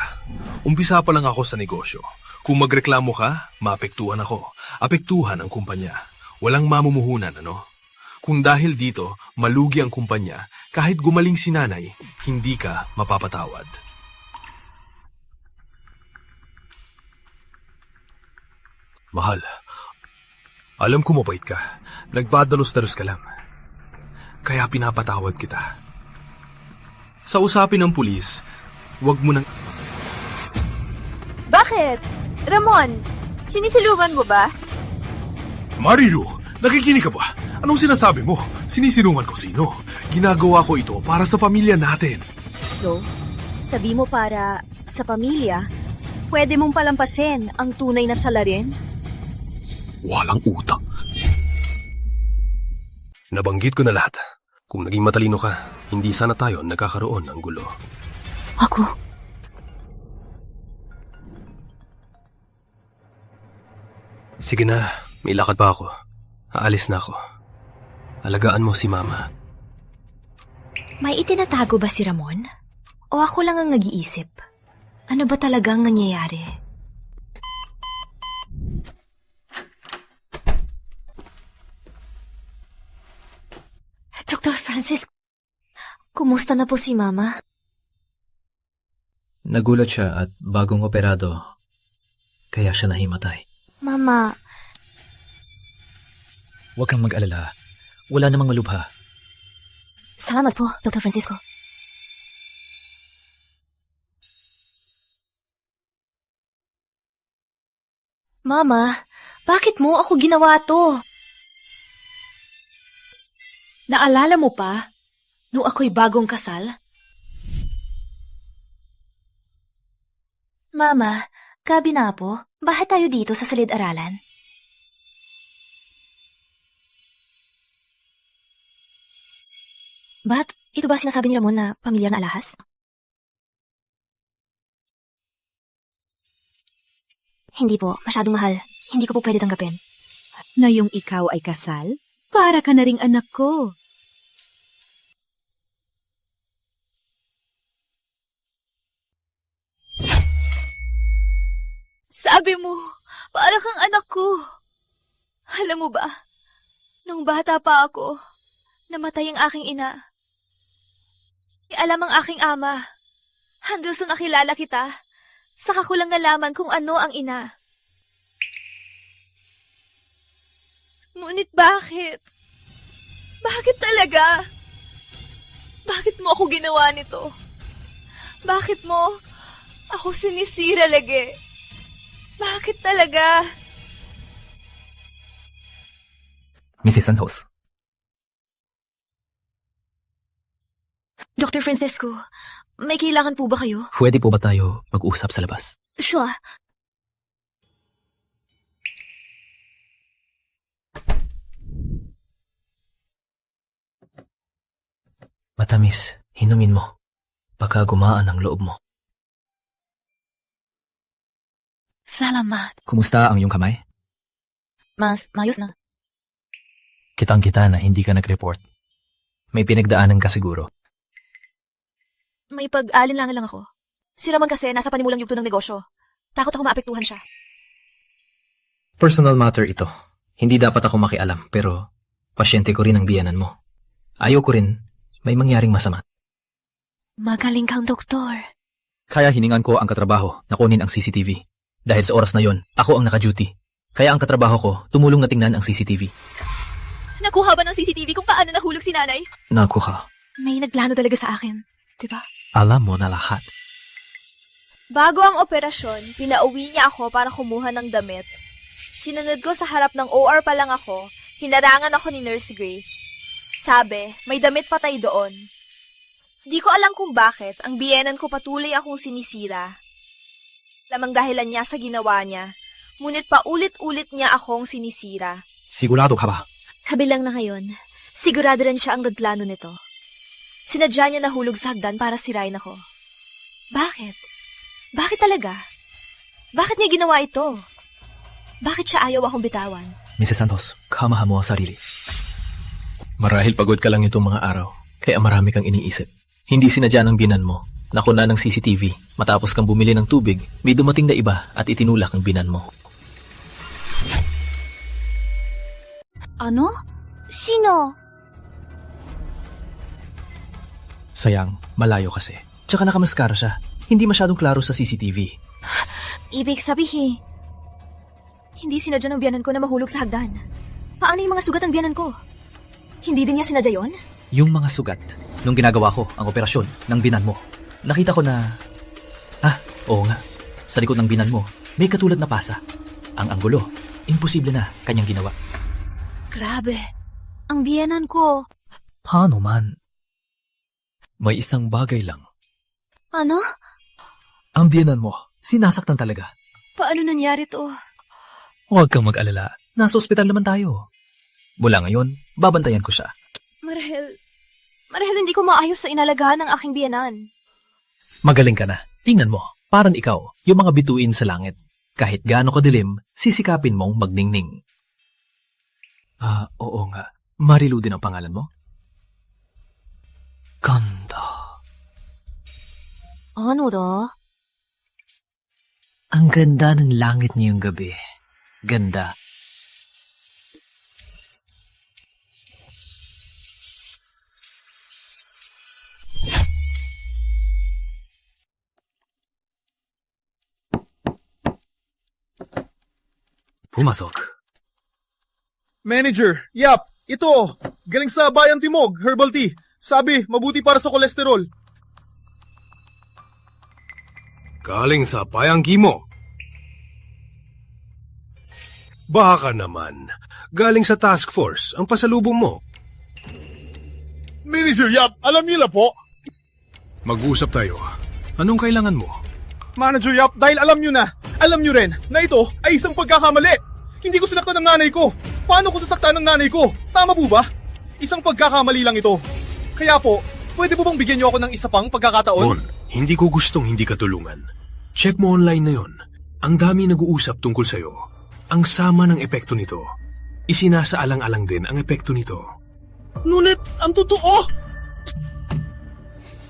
Umpisa pa lang ako sa negosyo. Kung magreklamo ka, maapektuhan ako. Apektuhan ang kumpanya. Walang mamumuhunan, ano? Kung dahil dito, malugi ang kumpanya, kahit gumaling si nanay, hindi ka mapapatawad. Mahal, alam ko mabait ka. Nagpadalos-dalos ka lang. Kaya pinapatawad kita. Sa usapin ng pulis, huwag mo nang... Bakit? Ramon, sinisilugan mo ba? Marilu, nakikinig ka ba? Anong sinasabi mo? Sinisinungan ko sino? Ginagawa ko ito para sa pamilya natin. So, sabi mo para sa pamilya, pwede mong palampasin ang tunay na salarin? Walang utang. Nabanggit ko na lahat. Kung naging matalino ka, hindi sana tayo nagkakaroon ng gulo. Ako? Sige na, may lakad pa ako. Aalis na ako. Alagaan mo si Mama. May itinatago ba si Ramon? O ako lang ang nag-iisip? Ano ba talagang nangyayari? Dr. Francis, kumusta na po si Mama? Nagulat siya at bagong operado, kaya siya nahimatay. Mama, Huwag kang mag-alala. Wala namang malubha. Salamat po, Dr. Francisco. Mama, bakit mo ako ginawa to? Naalala mo pa, nung ako'y bagong kasal? Mama, gabi na po. Bakit tayo dito sa silid-aralan? Ba't ito ba sinasabi ni Ramon na pamilyar na alahas? Hindi po, masyadong mahal. Hindi ko po pwede tanggapin. Ngayong ikaw ay kasal, para ka na ring anak ko. Sabi mo, para kang anak ko. Alam mo ba, nung bata pa ako, namatay ang aking ina. Alam ang aking ama. Hanggang sa nakilala kita, saka ko lang nalaman kung ano ang ina. Ngunit bakit? Bakit talaga? Bakit mo ako ginawa nito? Bakit mo ako sinisira lagi? Bakit talaga? Mrs. Santos. Dr. Francisco, may kailangan po ba kayo? Pwede po ba tayo mag-usap sa labas? Sure. Matamis, hinumin mo. Baka gumaan ang loob mo. Salamat. Kumusta ang iyong kamay? Mayos na. Kitang-kita na hindi ka nag-report. May pinagdaanan ka siguro. May pag-alinlangan lang ako. Si Ramon kasi nasa panimulang yugto ng negosyo. Takot ako maapektuhan siya. Personal matter ito. Hindi dapat ako makialam, pero pasyente ko rin ang biyanan mo. Ayoko rin may mangyaring masama. Magaling kang doktor. Kaya hiningan ko ang katrabaho na kunin ang CCTV. Dahil sa oras na yon, ako ang naka-duty. Kaya ang katrabaho ko tumulong na tingnan ang CCTV. Nakuha ba ng CCTV kung paano nahulog si nanay? Nakuha. May nagplano talaga sa akin. Diba? Alam mo na lahat. Bago ang operasyon, pinauwi niya ako para kumuha ng damit. Sinunod ko sa harap ng OR pa lang ako, hinarangan ako ni Nurse Grace. Sabi, may damit patay doon. Di ko alam kung bakit, ang biyenan ko patuloy akong sinisira. Lamang dahilan niya sa ginawa niya, ngunit paulit-ulit niya akong sinisira. Sigurado ka ba? Kabilang na ngayon, sigurado rin siya ang nagplano nito. Sinadya niya nahulog sa hagdan para sirain ako. Bakit? Bakit talaga? Bakit niya ginawa ito? Bakit siya ayaw akong bitawan? Mrs. Santos, kamahan mo ang sarili. Marahil pagod ka lang itong mga araw, kaya marami kang iniisip. Hindi sinadya ng binan mo. Nakuna ng CCTV. Matapos kang bumili ng tubig, may dumating na iba at itinulak ang binan mo. Ano? Sino? Sayang, malayo kasi. Tsaka nakamaskara siya. Hindi masyadong klaro sa CCTV. Ibig sabihin, hindi sinadya ng biyanan ko na mahulog sa hagdan. Paano yung mga sugat ng biyanan ko? Hindi din niya sinadya yon? Yung mga sugat, nung ginagawa ko ang operasyon ng binan mo, nakita ko na... oo nga. Sa likod ng binan mo, may katulad na pasa. Ang anggulo, imposible na kanyang ginawa. Grabe. Ang biyanan ko. Paano man? May isang bagay lang. Ano? Ang biyanan mo, sinasaktan talaga. Paano nangyari to? Huwag kang mag-alala. Nasa ospital naman tayo. Mula ngayon, babantayan ko siya. Marahil hindi ko maayos sa inalagaan ng aking biyanan. Magaling ka na. Tingnan mo, parang ikaw, yung mga bituin sa langit. Kahit gaano kadilim, sisikapin mong magningning. Oo nga. Marilu din ang pangalan mo? Ganda. Ano daw? Ang ganda ng langit ngayong gabi. Ganda. Pumasok. Manager, yap, ito. Galing sa Bayan Timog, herbal tea. Sabi, mabuti para sa kolesterol. Galing sa Payanggi mo. Baka naman. Galing sa task force ang pasalubong mo. Manager, yap, alam niyo na po. Mag-usap tayo. Anong kailangan mo? Manager, yap, dahil alam niyo na. Alam niyo rin na ito ay isang pagkakamali. Hindi ko sinaktan ng nanay ko. Paano ko sasaktan ng nanay ko? Tama po ba? Isang pagkakamali lang ito. Kaya po, pwede po bang bigyan niyo ako ng isa pang pagkakataon? Mon, hindi ko gustong hindi ka tulungan. Check mo online na yon. Ang dami nag-uusap tungkol sa'yo. Ang sama ng epekto nito. Isinasaalang-alang din ang epekto nito. Ngunit, ang totoo!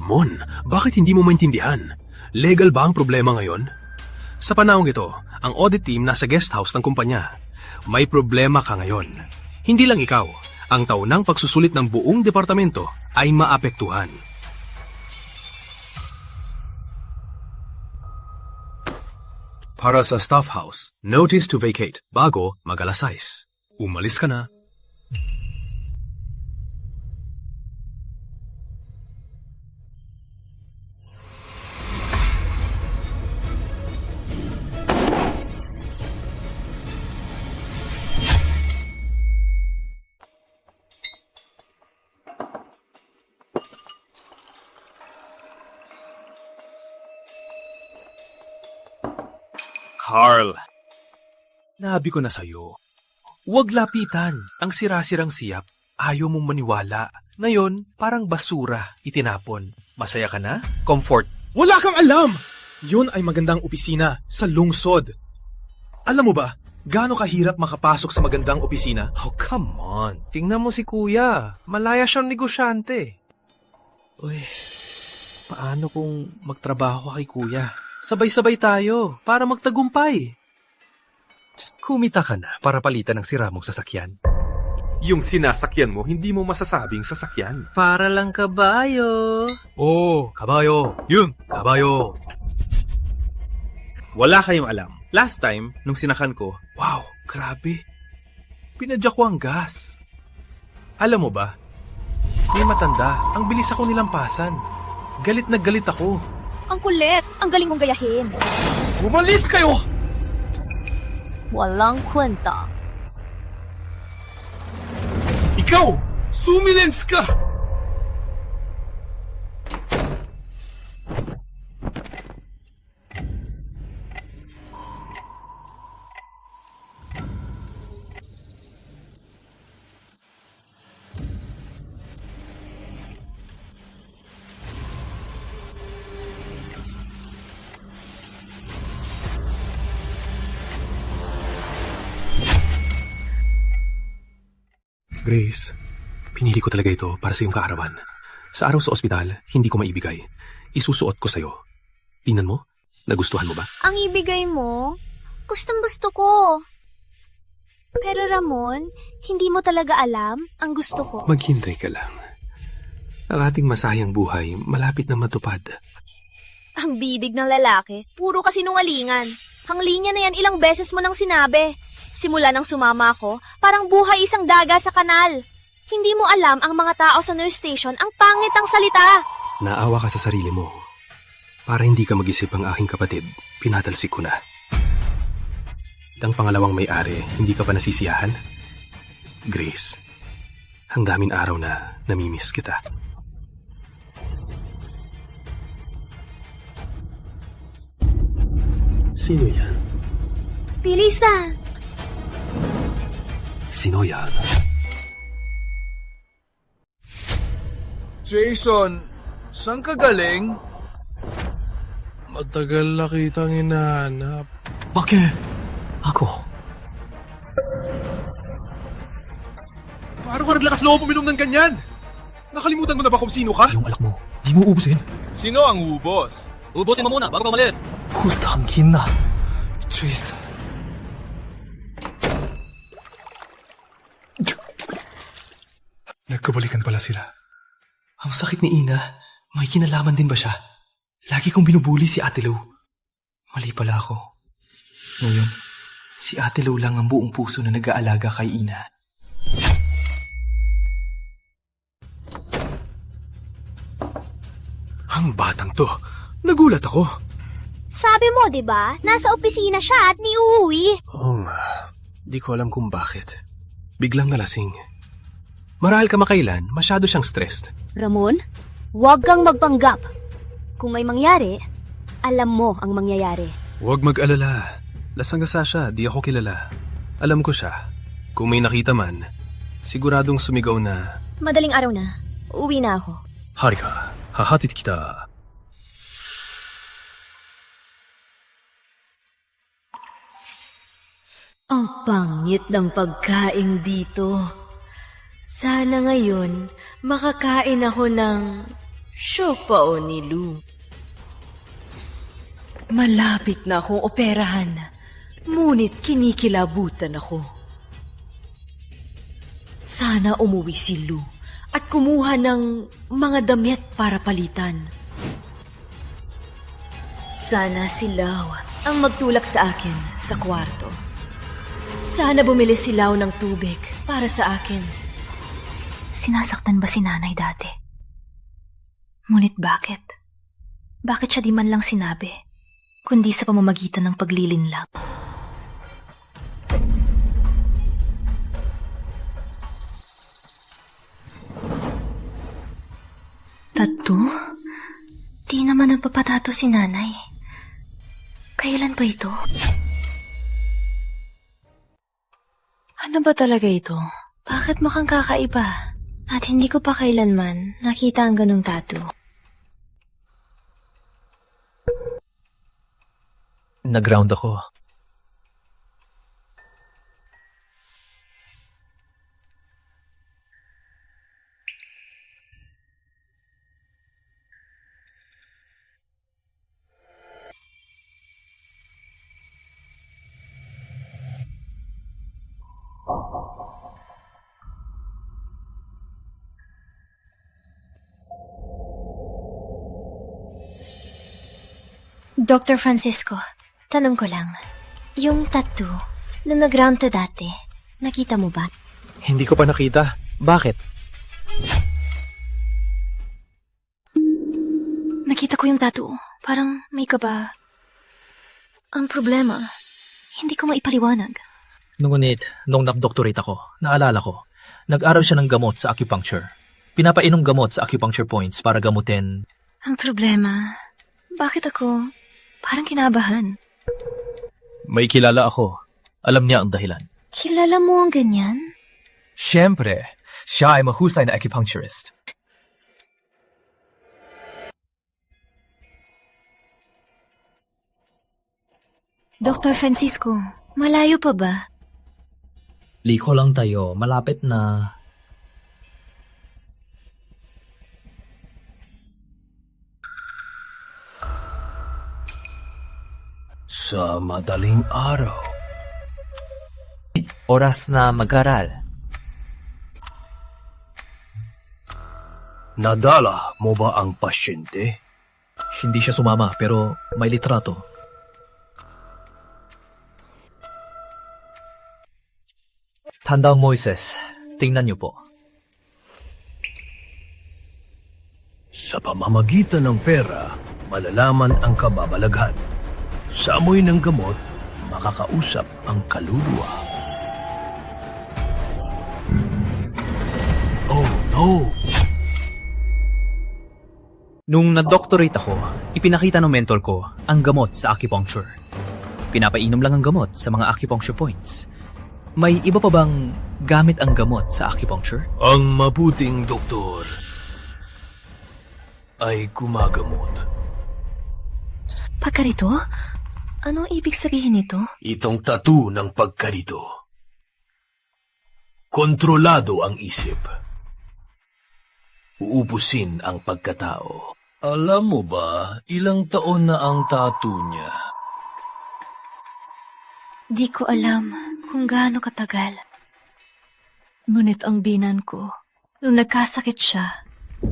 Mon, bakit hindi mo maintindihan? Legal ba ang problema ngayon? Sa panahong ito, ang audit team nasa guest house ng kumpanya. May problema ka ngayon. Hindi lang ikaw, ang taunang pagsusulit ng buong departamento ay maapektuhan. Para sa staff house, notice to vacate bago mag-alas 6. Umalis ka na. Carl. Nabi ko na sa'yo. Huwag lapitan ang sirasirang siyap. Ayaw mong maniwala. Ngayon, parang basura itinapon. Masaya ka na? Comfort. Wala kang alam! Yun ay magandang opisina sa lungsod. Alam mo ba, gaano kahirap makapasok sa magandang opisina? Oh, come on. Tingnan mo si kuya. Malaya siyang negosyante. Uy, paano kung magtrabaho kay kuya? Sabay-sabay tayo para magtagumpay. Kumita ka na para palitan ng sira mong sasakyan. Yung sinasakyan mo, hindi mo masasabing sasakyan. Para lang kabayo. Oh, kabayo. Yun, kabayo. Wala kayong alam. Last time, nung sinakan ko, wow, grabe. Pinadya ko ang gas. Alam mo ba, may matanda, ang bilis ako nilampasan. Galit na galit ako. Ang kulit! Ang galing mong gayahin! Umalis kayo! Walang kwenta. Ikaw! Sumilens ka! Grace, pinili ko talaga ito para sa iyong kaarawan. Sa araw sa ospital, hindi ko maibigay. Isusuot ko sa'yo. Tingnan mo? Nagustuhan mo ba? Ang ibigay mo? Gustong-gusto ko. Pero Ramon, hindi mo talaga alam ang gusto ko. Maghintay ka lang. Ang ating masayang buhay, malapit na matupad. Ang bibig ng lalaki, puro kasinungalingan. Ang linya na yan ilang beses mo nang sinabi. Simula nang sumama ako, parang buhay isang daga sa kanal. Hindi mo alam ang mga tao sa nurse station, ang pangit ang salita. Naawa ka sa sarili mo. Para hindi ka mag-isip ang aking kapatid, pinatalsik ko na. Ang pangalawang may-ari, hindi ka pa nasisiyahan? Grace, ang daming araw na namimiss kita. Sino yan? Pilisa! Sino yan? Jason, saan ka galing? Matagal na kitang hinahanap. Bakit? Ako? Paano ka naglakas loob uminom ng ganyan? Nakalimutan mo na ba kung sino ka? Yung alak mo, di mo ubusin. Sino ang ubos? Ubusin mo muna bago ka umalis. Putang ina. Jason. Nagkabalikan pala sila. Ang sakit ni Ina. May kinalaman din ba siya? Lagi kong binubuli si Ate Lou. Mali pala ako. Ngayon, si Ate Lou lang ang buong puso na nag-aalaga kay Ina. Ang batang to. Nagulat ako. Sabi mo, di ba? Nasa opisina siya at niuuwi. Oo nga. Di ko alam kung bakit. Biglang nalasing. Marahil kamakailan, masyado siyang stressed. Ramon, huwag kang magpanggap. Kung may mangyari, alam mo ang mangyayari. Huwag mag-alala. Lasang-gasa siya, di ako kilala. Alam ko siya. Kung may nakita man, siguradong sumigaw na, Madaling araw na. Uuwi na ako. Harika, hahatid kita. Ang pangit ng pagkain dito. Sana ngayon makakain ako ng siopaw ni Lou. Malapit na akong operahan, ngunit kinikilabutan ako. Sana umuwi si Lou at kumuha ng mga damit para palitan. Sana si Lau ang magtulak sa akin sa kwarto. Sana bumili si Lau ng tubig para sa akin. Sinasaktan ba si nanay dati? Ngunit bakit? Bakit siya di man lang sinabi, kundi sa pamamagitan ng paglilinlang? Tattoo? Di naman nagpapatato si nanay. Kailan ba ito? Ano ba talaga ito? Bakit mukhang kakaiba? At hindi ko pa kailanman nakita ang ganung tattoo. Nag-ground ako. Dr. Francisco, tanong ko lang. Yung tattoo, nung nag-ground to dati, nakita mo ba? Hindi ko pa nakita. Bakit? Nakita ko yung tattoo. Parang may kaba. Ang problema, hindi ko maipaliwanag. Ngunit, nung nag-doctorate ako, naalala ko, nag-aral siya ng gamot sa acupuncture. Pinapainom gamot sa acupuncture points para gamutin. Ang problema, bakit ako parang kinabahan? May kilala ako. Alam niya ang dahilan. Kilala mo ang ganyan? Siyempre, siya ay mahusay na acupuncturist. Dr. Francisco, malayo pa ba? Liko lang tayo, malapit na. Sa madaling araw. Oras na mag-aral. Nadala mo ba ang pasyente? Hindi siya sumama pero may litrato. Tandang Moises, tingnan niyo po. Sa pamamagitan ng pera, malalaman ang kababalaghan. Sa amoy ng gamot, makakausap ang kaluluwa. Oh no! Nung nag-doctorate ako, ipinakita ng mentor ko ang gamot sa acupuncture. Pinapainom lang ang gamot sa mga acupuncture points. May iba pa bang gamit ang gamot sa acupuncture? Ang mabuting doktor ay gumagamot. Pagkarito? Ano ibig sabihin nito? Itong tattoo ng pagkarito. Kontrolado ang isip. Uubusin ang pagkatao. Alam mo ba, ilang taon na ang tattoo niya? Di ko alam kung gaano katagal. Ngunit ang binan ko, nung nagkasakit siya,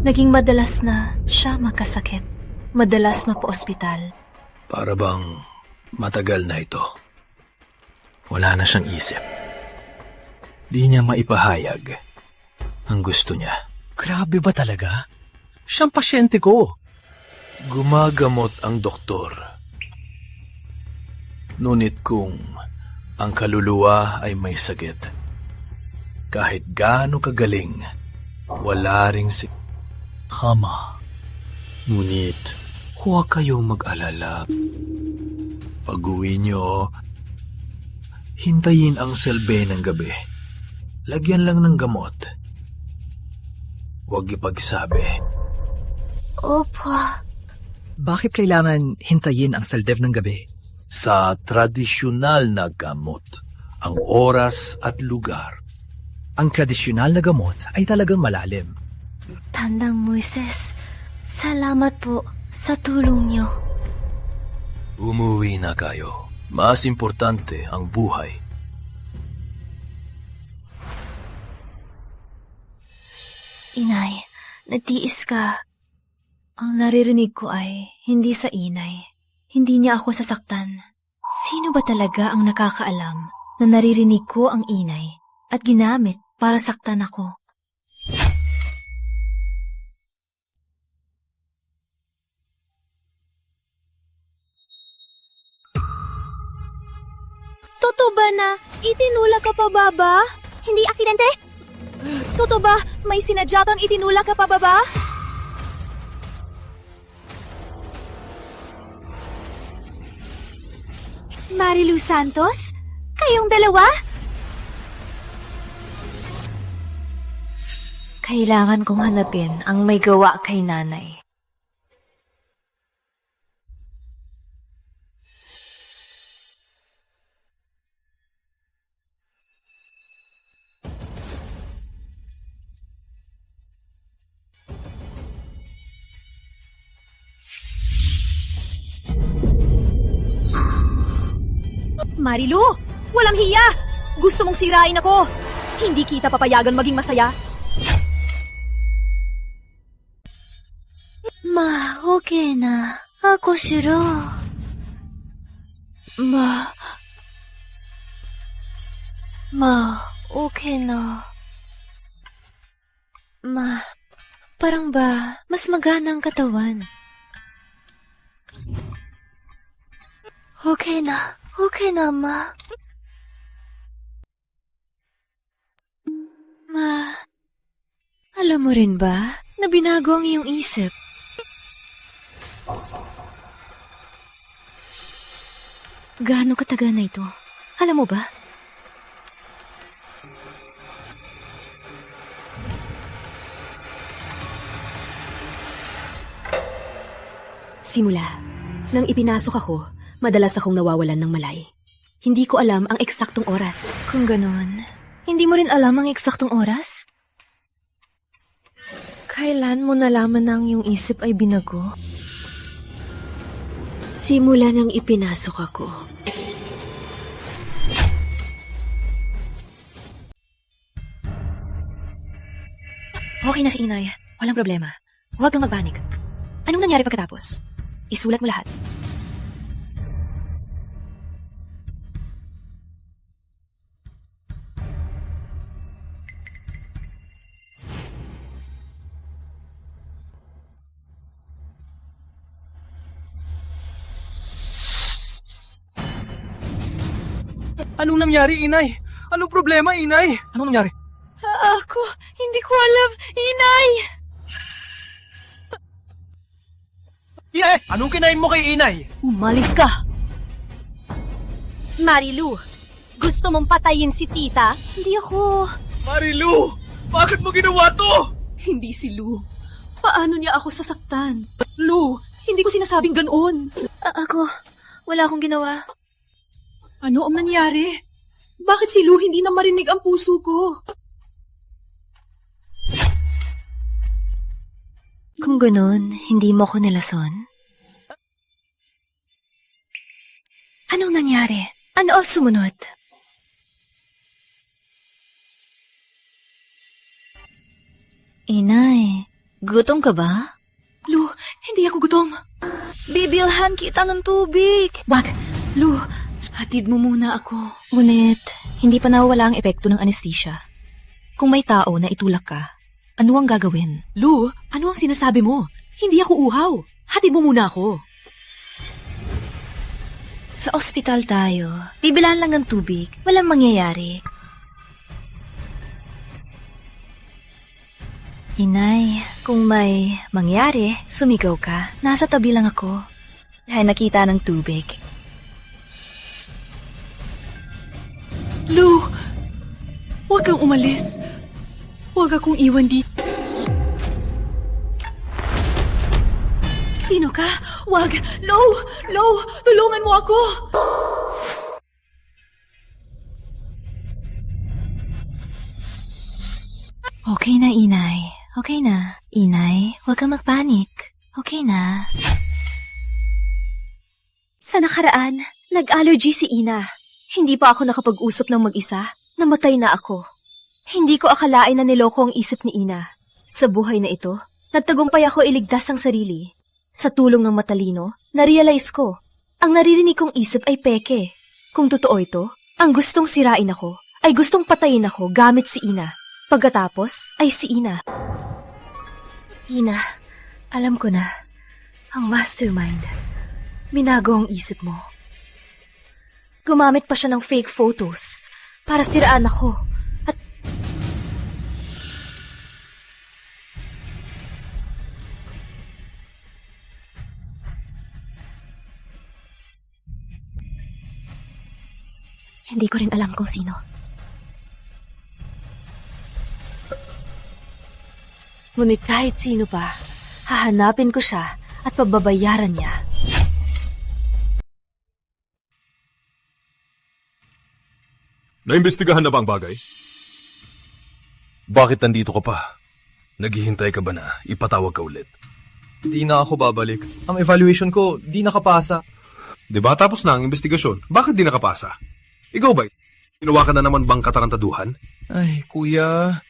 naging madalas na siya makasakit. Madalas mapa-ospital. Para bang matagal na ito. Wala na siyang isip. Di niya maipahayag ang gusto niya. Grabe ba talaga? Siyang pasyente ko. Gumagamot ang doktor. Ngunit kung ang kaluluwa ay may sakit, kahit gaano kagaling, wala ring Tama. Ngunit, huwag kayong mag-alala. Pag-uwi nyo, hintayin ang selbe ng gabi. Lagyan lang ng gamot. Huwag ipagsabi. Opo. Bakit kailangan hintayin ang saldev ng gabi? Sa tradisyonal na gamot, ang oras at lugar. Ang tradisyonal na gamot ay talagang malalim. Tandang Moises, salamat po sa tulong niyo. Umuwi na kayo. Mas importante ang buhay. Inay, nagtiis ka. Ang naririnig ko ay hindi sa inay. Hindi niya ako sasaktan. Sino ba talaga ang nakakaalam na naririnig ko ang inay at ginamit para saktan ako? Totoo ba na itinulak ka pa ba ba? Hindi aksidente? Totoo ba may sinadya kang itinulak ka pa ba? Marilu Santos? Kayong dalawa? Kailangan kong hanapin ang may gawa kay nanay. Marilu! Walang hiya! Gusto mong sirain ako! Hindi kita papayagan maging masaya. Ma, okay na. Ako siro. Ma, okay na. Parang ba mas magana ang katawan? Okay na, Ma. Alam mo rin ba na binago ang iyong isip? Gaano katagal na ito? Alam mo ba? Simula, nang ipinasok ako, madalas akong nawawalan ng malay. Hindi ko alam ang eksaktong oras. Kung ganon, hindi mo rin alam ang eksaktong oras? Kailan mo nalaman na ang iyong isip ay binago? Simula nang ipinasok ako. Okay na si Inay. Walang problema. Huwag kang magpanik. Anong nangyari pagkatapos? Isulat mo lahat. Anong nangyari, Inay? Anong problema, Inay? Anong nangyari? Ako, hindi ko alam, Inay! Inay! Anong kinain mo kay Inay? Umalis ka! Marilu, gusto mong patayin si tita? Hindi ako... Marilu! Bakit mo ginawa to? Hindi si Lou. Paano niya ako sasaktan? Lou, hindi ko sinasabing ganoon. Ako, wala akong ginawa. Ano ang nangyari? Bakit si Lou hindi na marinig ang puso ko? Kung ganon, hindi mo ako nilason? Anong nangyari? Ano ang sumunod? Inay, gutom ka ba? Lou, hindi ako gutom. Bibilhan kita ng tubig. Wag! Lou, hatid mo muna ako. Ngunit, hindi pa nawawala ang epekto ng anesthesia. Kung may tao na itulak ka, ano ang gagawin? Lou, ano ang sinasabi mo? Hindi ako uhaw. Hatid mo muna ako. Sa ospital tayo. Bibilan lang ng tubig. Walang mangyayari. Inay, kung may mangyari, sumigaw ka. Nasa tabi lang ako. Dahil nakita ng tubig. Lou, huwag kang umalis. Huwag akong iwan dito. Sino ka? Wag! Lou! Lou! Tulungan mo ako! Okay na, Inay. Okay na. Inay, huwag kang magpanik. Okay na. Sa nakaraan, nag-allergy si Ina. Hindi pa ako nakapag-usap ng mag-isa. Namatay na ako. Hindi ko akalain na niloko ang isip ni Ina. Sa buhay na ito, nagtagumpay ako iligtas ang sarili. Sa tulong ng matalino, na-realize ko, ang naririnig kong isip ay peke. Kung totoo ito, ang gustong sirain ako, ay gustong patayin ako gamit si Ina. Pagkatapos, ay si Ina. Ina, alam ko na. Ang mastermind. Binago ang isip mo. Gumamit pa siya ng fake photos para siraan ako. At Hindi ko rin alam kung sino. Ngunit kahit sino pa, hahanapin ko siya at pababayaran niya. Naimbestigahan na ba ang bagay? Bakit nandito ka pa? Naghihintay ka ba na ipatawag ka ulit? Di na ako babalik. Ang evaluation ko, di nakapasa. Diba tapos na ang investigasyon? Bakit di nakapasa? Ikaw ba? Ginawa ka na naman bang katarantaduhan? Ay, kuya.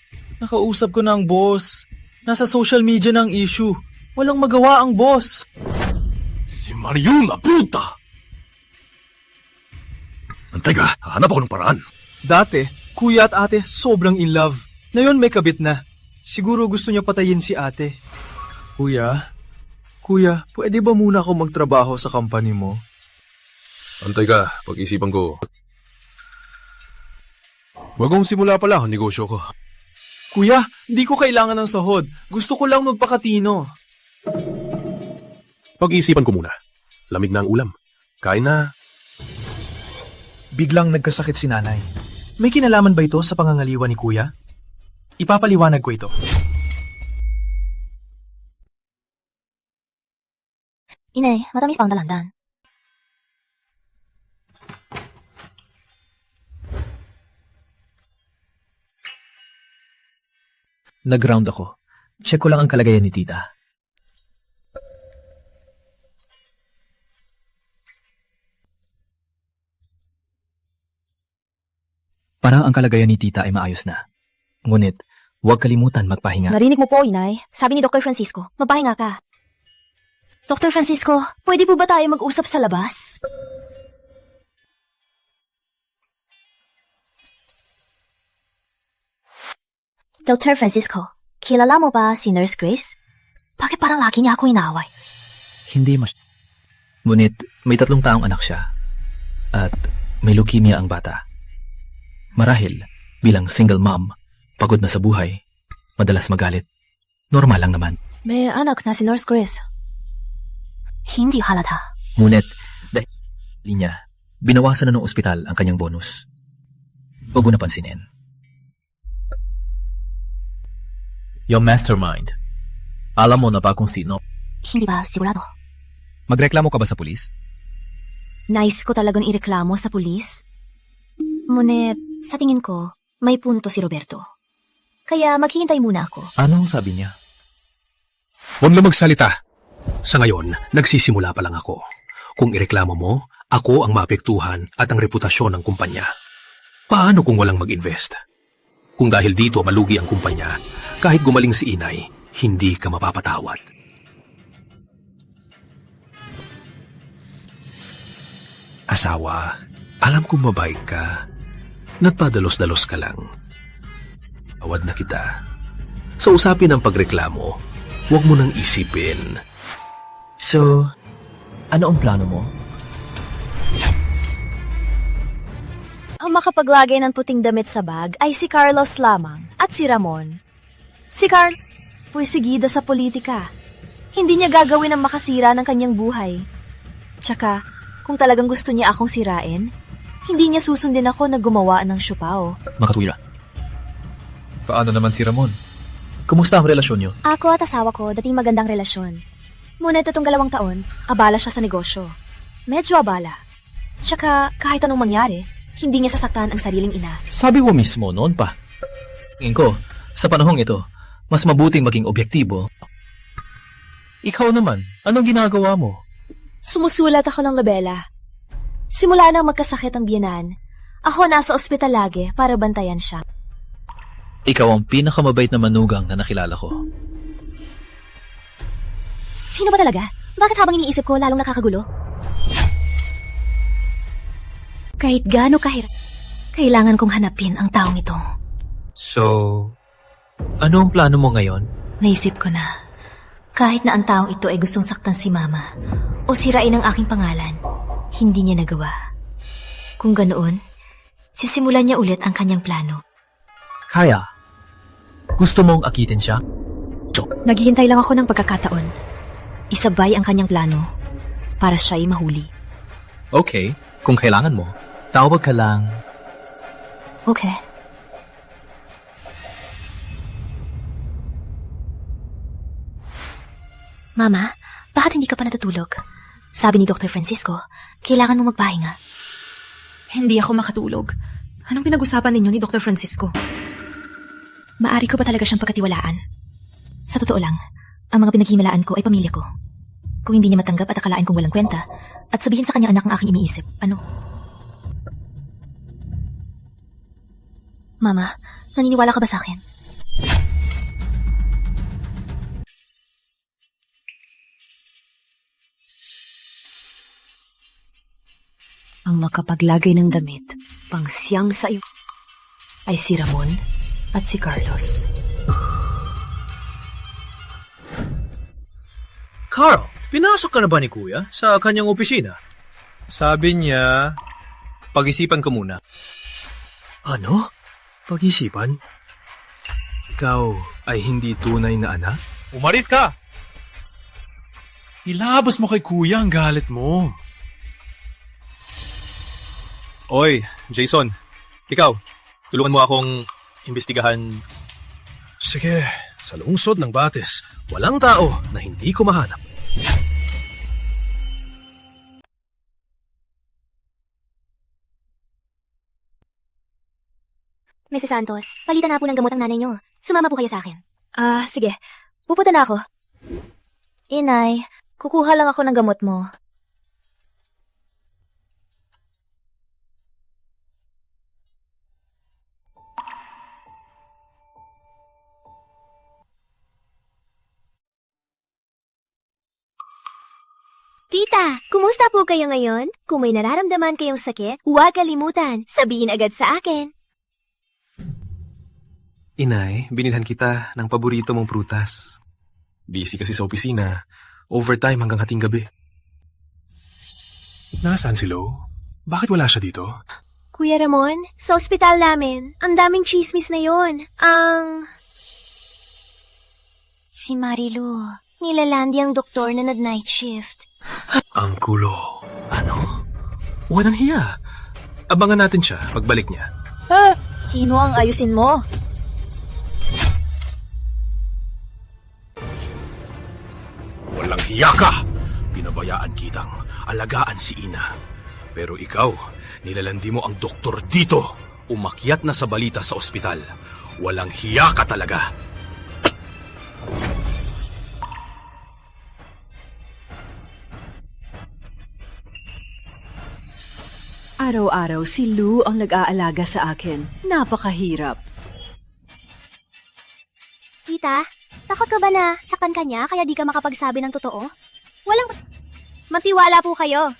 Nakausap ko na ang boss. Nasa social media na ang issue. Walang magawa ang boss. Si Mariuna, puta! Teka, hanap ako ng paraan. Dati, kuya at ate sobrang in love. Ngayon may kabit na. Siguro gusto niya patayin si ate. Kuya, pwede ba muna ako magtrabaho sa company mo? Antay ka, pag-isipan ko. Bagong simula pa lang ang negosyo ko. Kuya, hindi ko kailangan ng sahod. Gusto ko lang magpakatino. Pag-iisipan ko muna. Lamig na ang ulam. Kain na. Biglang nagkasakit si nanay. May kinalaman ba ito sa pangangaliwa ni kuya? Ipapaliwanag ko ito. Inay, matamis pa ang dalandan. Nag-round ako. Check ko lang ang kalagayan ni tita. Parang ang kalagayan ni tita ay maayos na. Ngunit, huwag kalimutan magpahinga. Narinig mo po, Inay. Sabi ni Dr. Francisco, magpahinga ka. Dr. Francisco, pwede po ba tayo mag-usap sa labas? Dr. Francisco, kilala mo ba si Nurse Grace? Bakit parang lagi niya ako inaaway? Hindi Ngunit, may 3 taong anak siya. At may leukemia ang bata. Marahil, bilang single mom, pagod na sa buhay, madalas magalit. Normal lang naman. May anak na si Nurse Grace. Hindi halata. Ngunit, dahil niya, binawasan na ng ospital ang kanyang bonus. Huwag mo na pansinin. Yung mastermind. Alam mo na ba kung sino? Hindi ba sigurado? Magreklamo ka ba sa pulis? Nice ko talagang ireklamo sa pulis. Ngunit, sa tingin ko, may punto si Roberto. Kaya maghihintay muna ako. Anong sabi niya? Huwag na magsalita. Sa ngayon, nagsisimula pa lang ako. Kung ireklamo mo, ako ang maapektuhan at ang reputasyon ng kumpanya. Paano kung walang mag-invest? Kung dahil dito malugi ang kumpanya, kahit gumaling si inay, hindi ka mapapatawad. Asawa, alam kong mabait ka. Nagpadalos-dalos ka lang. Awad na kita. Sa usapin ng pagreklamo, huwag mo nang isipin. So, ano ang plano mo? Ang makapaglagay ng puting damit sa bag ay si Carlos lamang at si Ramon. Si Carl, pursigida sa politika. Hindi niya gagawin ang makasira ng kanyang buhay. Tsaka, kung talagang gusto niya akong sirain, hindi niya susundin ako na gumawa ng syupaw. Makatwira. Paano naman si Ramon? Kumusta ang relasyon niyo? Ako at asawa ko dating magandang relasyon. Ngunit itong 2 taon, abala siya sa negosyo. Medyo abala. Tsaka, kahit anong mangyari, hindi niya sasaktan ang sariling ina. Sabi mo mismo noon pa. Tingin ko, sa panahong ito, mas mabuting maging objektibo. Ikaw naman, anong ginagawa mo? Sumusulat ako ng nobela. Simula nang magkasakit ang biyenan, ako nasa ospital lagi para bantayan siya. Ikaw ang pinakamabait na manugang na nakilala ko. Sino ba talaga? Bakit habang iniisip ko lalong nakakagulo? Kahit gaano kahirap, kailangan kong hanapin ang taong ito. So, ano ang plano mo ngayon? Naisip ko na, kahit na ang taong ito ay gustong saktan si Mama o sirain ang aking pangalan, hindi niya nagawa. Kung ganoon, sisimulan niya ulit ang kanyang plano. Kaya, gusto mong akitin siya? Naghihintay lang ako ng pagkakataon. Isabay ang kanyang plano para siya ay mahuli. Okay, kung kailangan mo, tawag ka lang. Okay. Mama, bakit hindi ka pa natutulog? Sabi ni Dr. Francisco, kailangan mo magpahinga. Hindi ako makatulog. Anong pinag-usapan ninyo ni Dr. Francisco? Maari ko ba talaga siyang pagkatiwalaan? Sa totoo lang, ang mga pinaghimalaan ko ay pamilya ko. Kung hindi niya matanggap at akalain kong walang kwenta, at sabihin sa kanyang anak ang aking iniisip, ano? Mama, naniniwala ka ba sa akin? Ang makapaglagay ng damit pang siyang sa iyo ay si Ramon at si Carlos. Carl, pinasok ka na ba ni Kuya sa kanyang opisina? Sabi niya, pag-isipan ko muna. Ano? Pag-isipan? Ikaw ay hindi tunay na anak? Umalis ka! Ilabas mo kay kuya ang galit mo. Oy, Jason. Ikaw, tulungan mo akong imbestigahan. Sige, sa lungsod ng Batis, walang tao na hindi ko mahanap. Mrs. Santos, palitan na po ng gamot ang nanay niyo. Sumama po kayo sa akin. Sige. Pupunta na ako. Inay, kukuha lang ako ng gamot mo. Tita, kumusta po kayo ngayon? Kung may nararamdaman kayong sakit, huwag kalimutan. Sabihin agad sa akin. Inay, binilhan kita ng paborito mong prutas. Busy kasi sa opisina. Overtime hanggang hating gabi. Nasaan si Lo? Bakit wala siya dito? Kuya Ramon, sa ospital namin, ang daming chismis na yon. Si Marilu, nilalandi ang doktor na nag-night shift. Ang kulo. Ano? Walang hiya. Abangan natin siya pagbalik niya. Sino ang ayusin mo? Walang hiya ka! Pinabayaan kitang alagaan si Ina. Pero ikaw, nilalandi mo ang doktor dito. Umakyat na sa balita sa ospital. Walang hiya ka talaga. Araw-araw si Lou ang nag-aalaga sa akin. Napakahirap. Tita, takot ka ba na saktan ka niya kaya di ka makapagsabi ng totoo? Walang... Matiwala po kayo.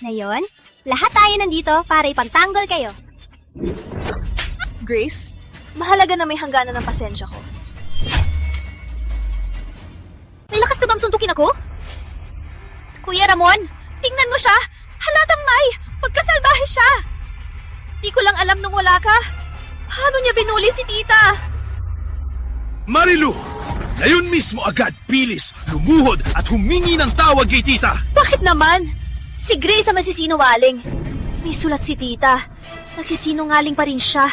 Ngayon, lahat tayo nandito para ipagtanggol kayo. Grace, mahalaga na may hangganan ng pasensya ko. May lakas ka bang suntukin ako? Kuya Ramon, tingnan mo siya! Halatang may! Pagkasalbahe siya! Di ko lang alam nung wala ka. Paano niya binuli si tita? Marilu! Ngayon mismo agad, pilis, lumuhod at humingi ng tawag kay tita! Bakit naman? Si Grace ang nagsisinungaling. May sulat si tita. Nagsisinungaling pa rin siya.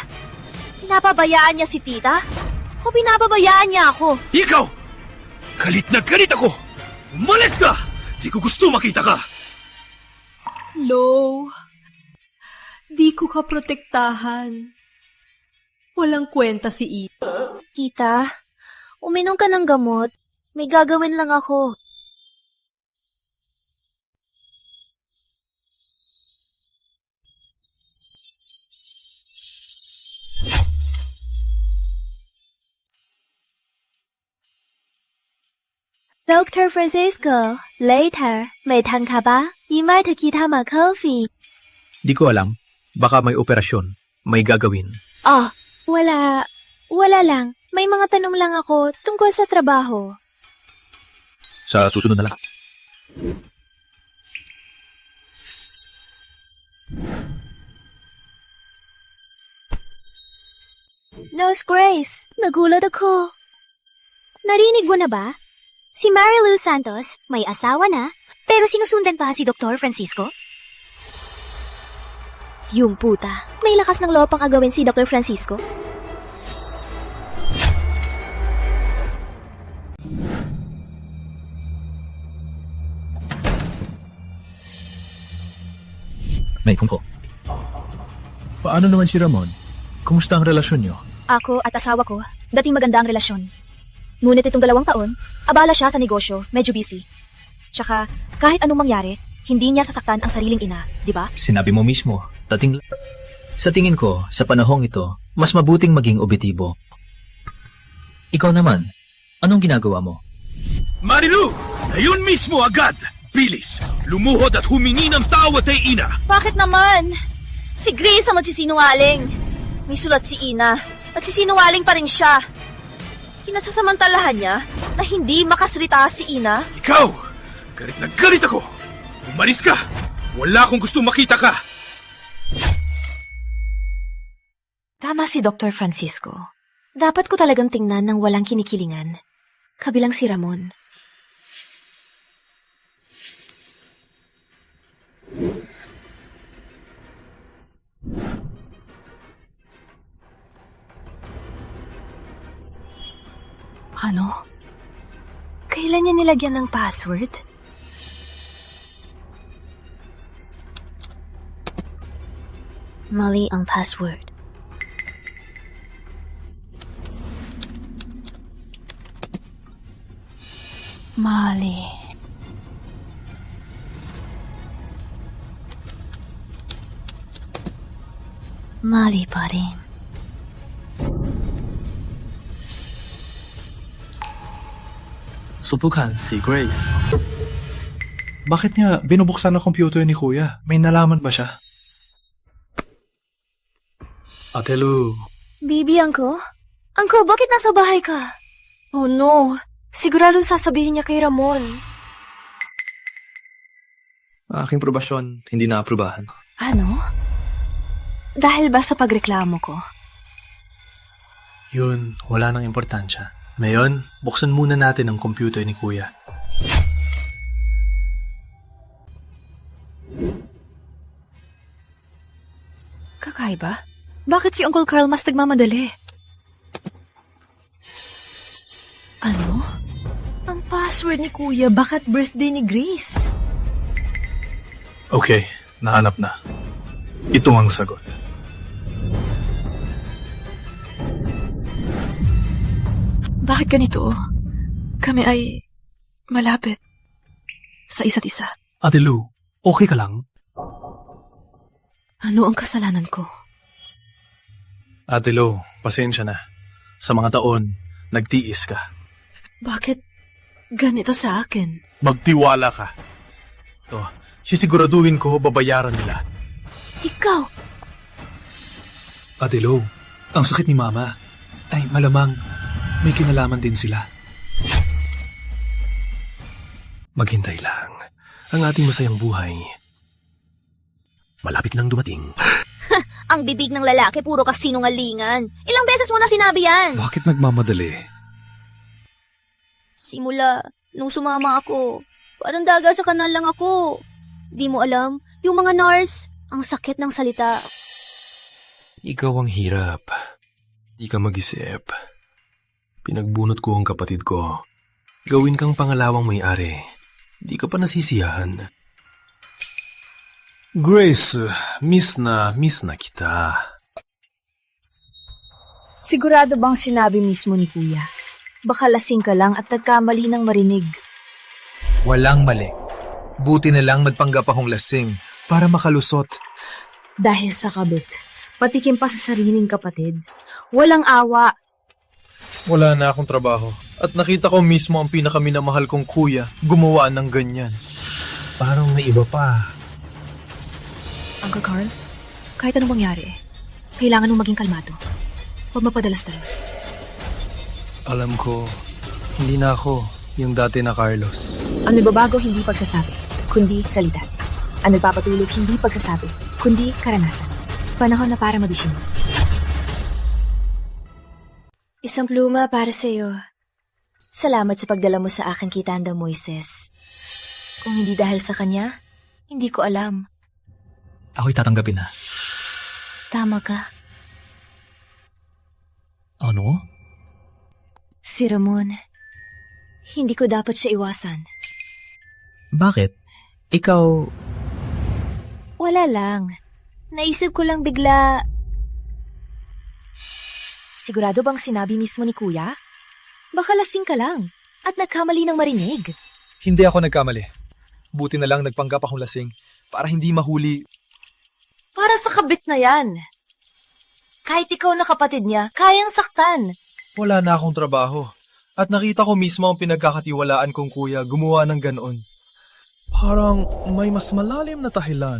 Pinapabayaan niya si tita? O pinapabayaan niya ako? Ikaw! Galit na galit ako! Umalis ka! Di ko gusto makita ka! Lo, di ko ka protektahan. Walang kwenta si Ina. Tita, uminom ka ng gamot. May gagawin lang ako. Dr. Francisco, later, may tang ka ba? I-might kita ma-coffee. Di ko alam. Baka may operasyon. May gagawin. Wala lang. May mga tanong lang ako tungkol sa trabaho. Sa susunod na lang. Nurse Grace, nagulat ako. Narinig mo na ba? Si Marilu Santos may asawa na, pero sinusundan pa si Dr. Francisco? Yung puta, may lakas ng loob pang agawin si Dr. Francisco? May phone ko. Paano naman si Ramon? Kumusta ang relasyon niyo? Ako at asawa ko, dating maganda ang relasyon. Ngunit itong 2 taon, abala siya sa negosyo, medyo busy. Tsaka, kahit anong mangyari, hindi niya sasaktan ang sariling ina, di ba? Sinabi mo mismo, sa tingin ko, sa panahong ito, mas mabuting maging objektibo. Ikaw naman, anong ginagawa mo? Marilu! Ngayon mismo agad! Bilis! Lumuhod at humingi ng tawad kay Ina! Bakit naman? Si Grace ang magsisinungaling. May sulat si Ina. Nagsisinungaling pa rin siya. Pinagsasamantalahan niya na hindi makasalita si Ina. Ikaw! Galit na galit ako! Umalis ka! Wala akong gusto makita ka! Tama si Dr. Francisco. Dapat ko talagang tingnan ng walang kinikilingan. Kabilang si Ramon. Ano? Kailan niya nilagyan ng password? Mali ang password. Mali. Mali pa rin. Subukan si Grace. Bakit niya binubuksan ang computer ni Kuya? May nalaman ba siya? Ate Lou, Bibi, Angko? Angko, bakit nasa bahay ka? Oh no! Sigurado sasabihin niya kay Ramon. aking probasyon hindi naaprubahan. Ano? Dahil ba sa pagreklamo ko? Yun, wala nang importansya. Ngayon, buksan muna natin ang computer ni Kuya. Kakaiba? Bakit si Uncle Carl mas nagmamadali? Ano? Ang password ni Kuya, bakit birthday ni Grace? Okay, nahanap na. Ito ang sagot. Bakit ganito? Kami ay malapit sa isa't isa. Ate Lou, okay ka lang? Ano ang kasalanan ko? Ate Lou, pasensya na. Sa mga taon, nagtiis ka. Bakit ganito sa akin? Magtiwala ka. Ito, sisiguraduhin ko babayaran nila. Ikaw! Ate Lou, ang sakit ni Mama ay malamang may kinalaman din sila. Maghintay lang. Ang ating masayang buhay malapit nang dumating. Ang bibig ng lalaki, puro kasinungalingan. Ilang beses mo na sinabi yan. Bakit nagmamadali? Simula, nung sumama ako, parang daga sa kanal lang ako. Di mo alam, yung mga nurse, ang sakit ng salita. Ikaw ang hirap. Di ka mag-isip. Pinagbunot ko ang kapatid ko. Gawin kang pangalawang may-ari. Di ka pa nasisiyahan. Grace, miss na kita. Sigurado bang sinabi mismo ni Kuya? Baka lasing ka lang at nagkamali ng marinig. Walang mali. Buti na lang nagpanggap akong lasing para makalusot. Dahil sa kabit, patikim pa sa sariling kapatid. Walang awa. Wala na akong trabaho. At nakita ko mismo ang pinakaminamahal kong kuya gumawa ng ganyan. Parang may iba pa. Uncle Carl, kahit anong mangyari, kailangan mong maging kalmado. Huwag mapadalos-dalos. Alam ko, hindi na ako yung dati na Carlos. Ang nagbabago hindi pagsasabi, kundi realidad. Ang nagpapatulog hindi pagsasabi, kundi karanasan. Panahon na para mabisyon. Isang pluma para sa'yo. Salamat sa pagdala mo sa akin kay Tanda Moises. Kung hindi dahil sa kanya, hindi ko alam. Ako'y tatanggapin na. Tama ka. Ano? Si Ramon. Hindi ko dapat siya iwasan. Bakit? Ikaw... Wala lang. Naisip ko lang bigla... Sigurado bang sinabi mismo ni Kuya? Baka lasing ka lang at nagkamali ng marinig. Hindi ako nagkamali. Buti na lang nagpanggap akong lasing para hindi mahuli. Para sa kabit na yan. Kahit ikaw na kapatid niya, kayang saktan. Wala na akong trabaho. At nakita ko mismo ang pinagkakatiwalaan kong kuya gumawa ng ganoon. Parang may mas malalim na dahilan.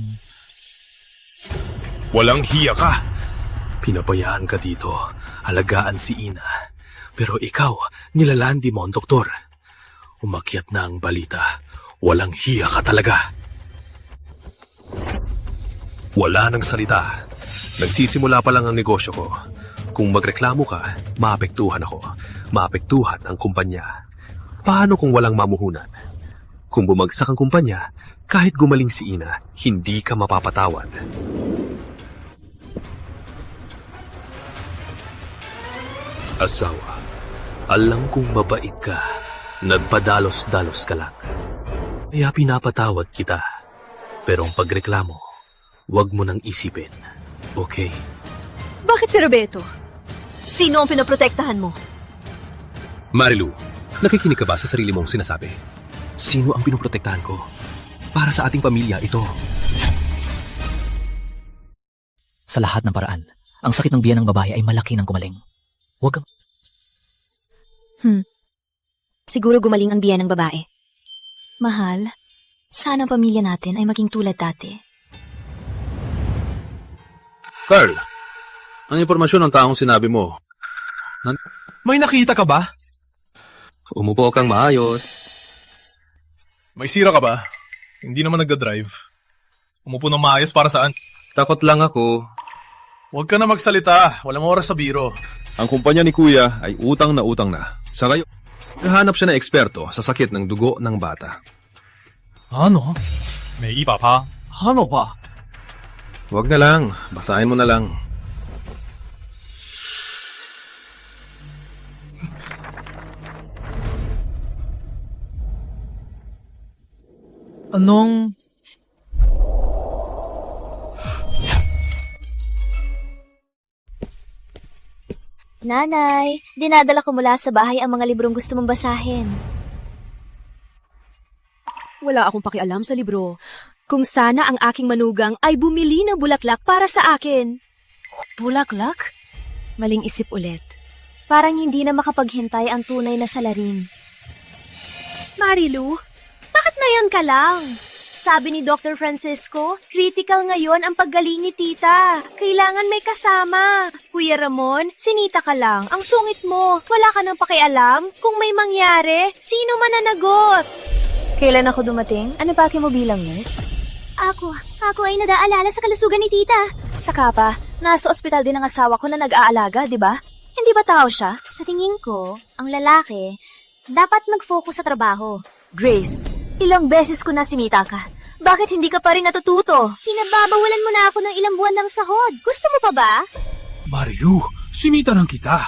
Walang hiya ka! Pinapayaan ka dito. Alagaan si Ina. Pero ikaw, nilalandi mo ang doktor. Umakyat na ang balita. Walang hiya ka talaga. Wala nang salita. Nagsisimula pa lang ang negosyo ko. Kung magreklamo ka, maapektuhan ako. Maapektuhan ang kumpanya. Paano kung walang mamuhunan? Kung bumagsak ang kumpanya, kahit gumaling si Ina, hindi ka mapapatawad. Asawa, alam kong mabait ka. Nagpadalos-dalos ka lang. Kaya pinapatawad kita. Pero ang pagreklamo, huwag mo nang isipin. Okay? Bakit si Roberto? Sino ang pinoprotektahan mo? Marilu, nakikinig ka ba sa sarili mong sinasabi? Sino ang pinoprotektahan ko? Para sa ating pamilya ito. Sa lahat ng paraan, ang sakit ng biyan ng babae ay malaki ng kumaling. Huwag kang... Siguro gumaling ang biya ng babae. Mahal, sana ang pamilya natin ay maging tulad dati. Carl, ang impormasyon ng taong sinabi mo. May nakita ka ba? Umupo kang maayos. May sira ka ba? Hindi naman nagda-drive. Umupo ng maayos para saan? Takot lang ako. Huwag ka na magsalita. Walang oras sa biro. Ang kumpanya ni Kuya ay utang na. Sa ngayon, nahanap siya ng eksperto sa sakit ng dugo ng bata. Ano? May iba pa? Ano pa? Huwag na lang. Basahin mo na lang. Anong... Nanay, dinadala ko mula sa bahay ang mga librong gusto mong basahin. Wala akong pakialam sa libro. Kung sana ang aking manugang ay bumili ng bulaklak para sa akin. Bulaklak? Maling isip ulit. Parang hindi na makapaghintay ang tunay na salarin. Marilu, bakit ngayon ka lang? Sabi ni Dr. Francisco, critical ngayon ang paggaling ni tita. Kailangan may kasama. Kuya Ramon, sinita ka lang. Ang sungit mo. Wala ka nang pakialam. Kung may mangyari, sino mananagot? Kailan ako dumating? Ano pa mo bilang nurse? Ako ay nadaalala sa kalusugan ni tita. Saka pa, nasa ospital din ang asawa ko na nag-aalaga, di ba? Hindi ba tao siya? Sa tingin ko, ang lalaki, dapat mag-focus sa trabaho. Grace, ilang beses ko na sinita ka. Bakit hindi ka pa rin natututo? Pinababawalan mo na ako ng ilang buwan ng sahod. Gusto mo pa ba? Marilu, sinita lang kita.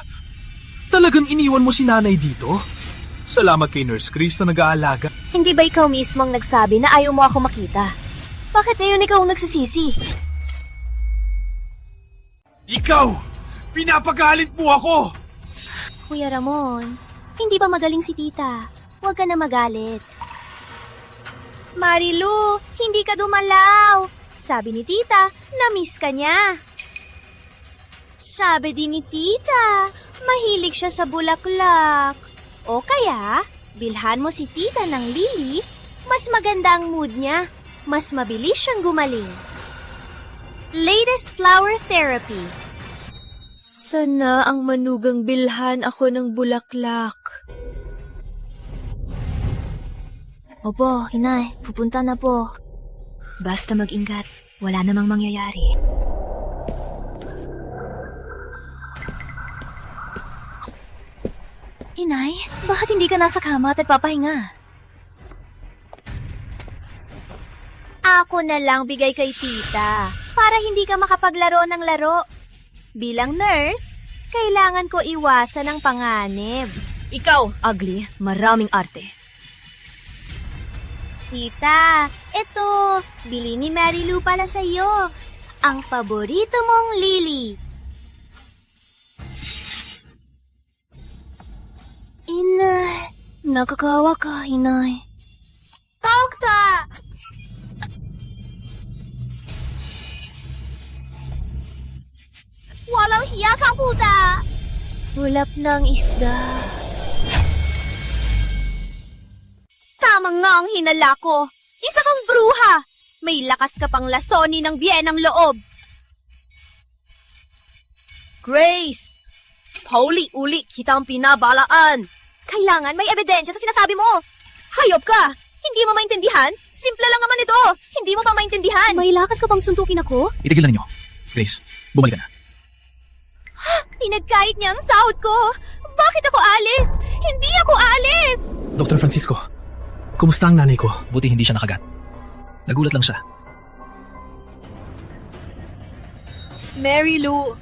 Talagang iniwan mo si nanay dito? Salamat kay Nurse Chris na nag-aalaga. Hindi ba ikaw mismo ang nagsabi na ayaw mo ako makita? Bakit ngayon ikaw ang nagsisisi? Ikaw! Pinapagalit mo ako! Kuya Ramon, hindi ba magaling si tita? Huwag ka na magalit. Marilu, hindi ka dumalaw. Sabi ni tita, na-miss ka niya. Sabi din ni tita, mahilig siya sa bulaklak. O kaya, bilhan mo si tita ng lili, mas maganda ang mood niya. Mas mabilis siyang gumaling. Latest flower therapy. Sana ang manugang bilhan ako ng bulaklak. Opo, inay, pupunta na po. Basta mag-ingat, wala namang mangyayari. Inay, bakit hindi ka nasa kama at papahinga? Ako na lang bigay kay tita para hindi ka makapaglaro ng laro. Bilang nurse, kailangan ko iwasan ang panganib. Ikaw, ugly, maraming arte. Tita, eto, bili ni Marilu pala sa'yo. Ang paborito mong lily. Inay, nakakawa ka, inay. Tokta! Walang hiya kang puta! Ulap ng isda. Tama nga ang hinala ko. Isa kang bruha. May lakas ka pang lasoni ng biyenang loob. Grace! Pauli-uli kitang pinabalaan. Kailangan may ebidensya sa sinasabi mo. Hayop ka! Hindi mo maintindihan? Simple lang naman ito. Hindi mo pa maintindihan. May lakas ka pang suntukin ako? Itigil na ninyo. Grace, bumalik ka na. Pinagkait niya ang sahod ko. Bakit ako alis? Hindi ako alis! Dr. Francisco, kumusta ang nanay ko? Buti hindi siya nakagat. Nagulat lang siya. Mary Lou,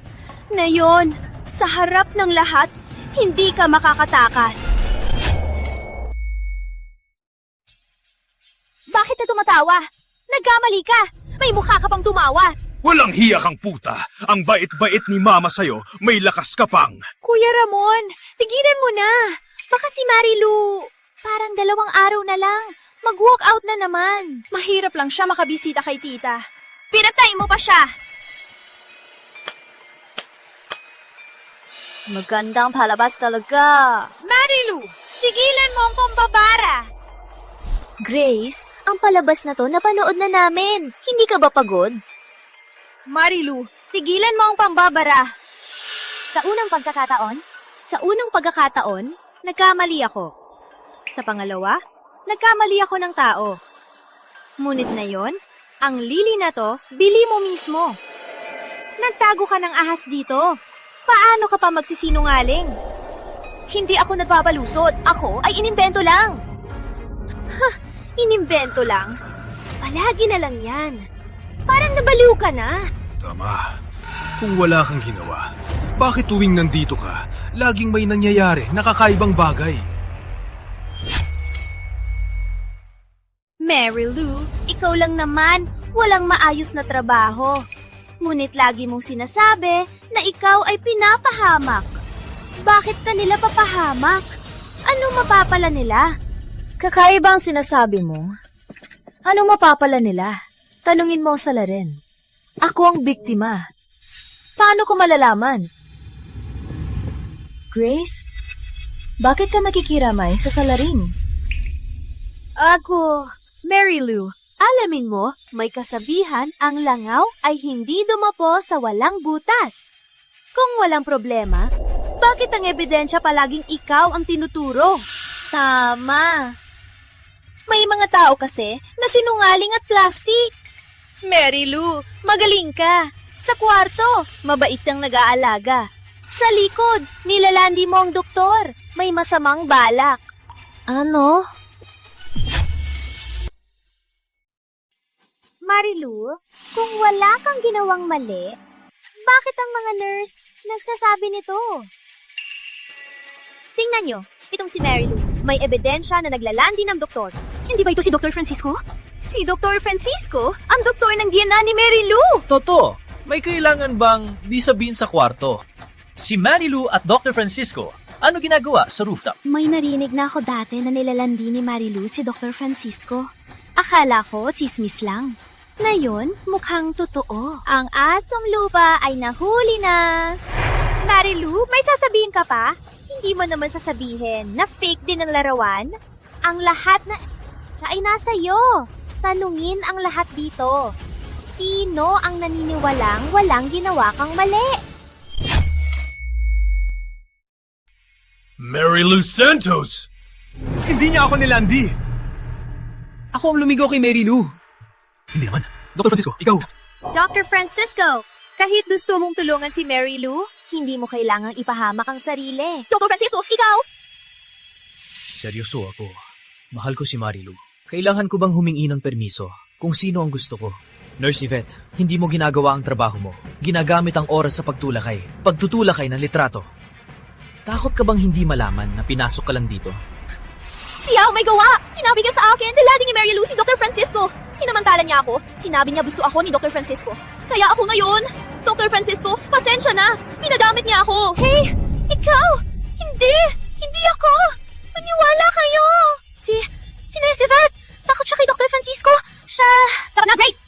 ngayon, sa harap ng lahat, hindi ka makakatakas. Bakit ka tumatawa? Nagkamali ka! May mukha ka pang tumawa! Walang hiya kang puta! Ang bait-bait ni Mama sa'yo, may lakas ka pang! Kuya Ramon, tigilan mo na! Baka si Mary Lou, parang 2 araw na lang. Mag-walk out na naman. Mahirap lang siya makabisita kay tita. Pinatay mo pa siya! Magandang palabas talaga. Mary Lou, tigilan mo ang pambabara! Grace, ang palabas na to napanood na namin. Hindi ka ba pagod? Marilu, tigilan mo ang pambabara. Sa unang pagkakataon, nagkamali ako. Sa pangalawa, nagkamali ako ng tao. Ngunit na yon, ang lili na to, bili mo mismo. Nagtago ka ng ahas dito. Paano ka pa magsisinungaling? Hindi ako nagpapalusot. Ako ay inimbento lang. Inimbento lang? Palagi na lang yan. Parang nabaliw ka na. Tama. Kung wala kang ginawa, bakit tuwing nandito ka, laging may nangyayari, nakakaibang bagay? Mary Lou, ikaw lang naman, walang maayos na trabaho. Ngunit lagi mong sinasabi na ikaw ay pinapahamak. Bakit ka nila papahamak? Anong mapapala nila? Kakaiba ang sinasabi mo. Anong mapapala nila? Tanungin mo sa Laren. Ako ang biktima. Paano ko malalaman? Grace, bakit ka nakikiramay sa salarin? Ako, Mary Lou, alamin mo, may kasabihan ang langaw ay hindi dumapo sa walang butas. Kung walang problema, bakit ang ebidensya palaging ikaw ang tinuturo? Tama. May mga tao kasi na sinungaling at plastic. Mary Lou, magaling ka. Sa kwarto, mabait kang nag-aalaga. Sa likod, nilalandi mo ang doktor. May masamang balak. Ano? Marilu, kung wala kang ginawang mali, bakit ang mga nurse nagsasabi nito? Tingnan nyo, itong si Marilu, may ebidensya na naglalandi ng doktor. Hindi ba ito si Dr. Francisco? Si Dr. Francisco, ang doktor ng DNA ni Marilu! Toto, may kailangan bang di sabihin sa kwarto? Si Marilu at Dr. Francisco, ano ginagawa sa rooftop? May narinig na ako dati na nilalandi ni Marilu si Dr. Francisco. Akala ko chismis lang. Ngayon, mukhang totoo. Ang asong lupa ay nahuli na. Marilu, may sasabihin ka pa? Hindi mo naman sasabihin na fake din ang larawan? Ang lahat na ay nasa iyo. Tanungin ang lahat dito. Sino ang naniniwalang walang ginawa kang mali? Mary Lou Santos! Hindi niya ako nilandi. Ako ang lumigaw kay Mary Lou. Hindi naman. Dr. Francisco, ikaw. Dr. Francisco, kahit gusto mong tulungan si Mary Lou, hindi mo kailangang ipahamak ang sarili. Dr. Francisco, ikaw! Seryoso ako. Mahal ko si Marilu. Kailangan ko bang humingi ng permiso kung sino ang gusto ko? Nurse Yvette, hindi mo ginagawa ang trabaho mo. Ginagamit ang oras sa pagtulakay. Pagtutulakay ng litrato. Takot ka bang hindi malaman na pinasok ka lang dito? Siya may gawa! Sinabi niya sa akin, nilading ni Mary Lou si Dr. Francisco. Sinamantalan niya ako. Sinabi niya gusto ako ni Dr. Francisco. Kaya ako ngayon. Dr. Francisco, pasensya na. Pinagamit niya ako. Hey! Ikaw! Hindi! Hindi ako! Maniwala kayo! Si Nurse Yvette! Takot siya kay Dr. Francisco! Siya... Sapat na, Grace!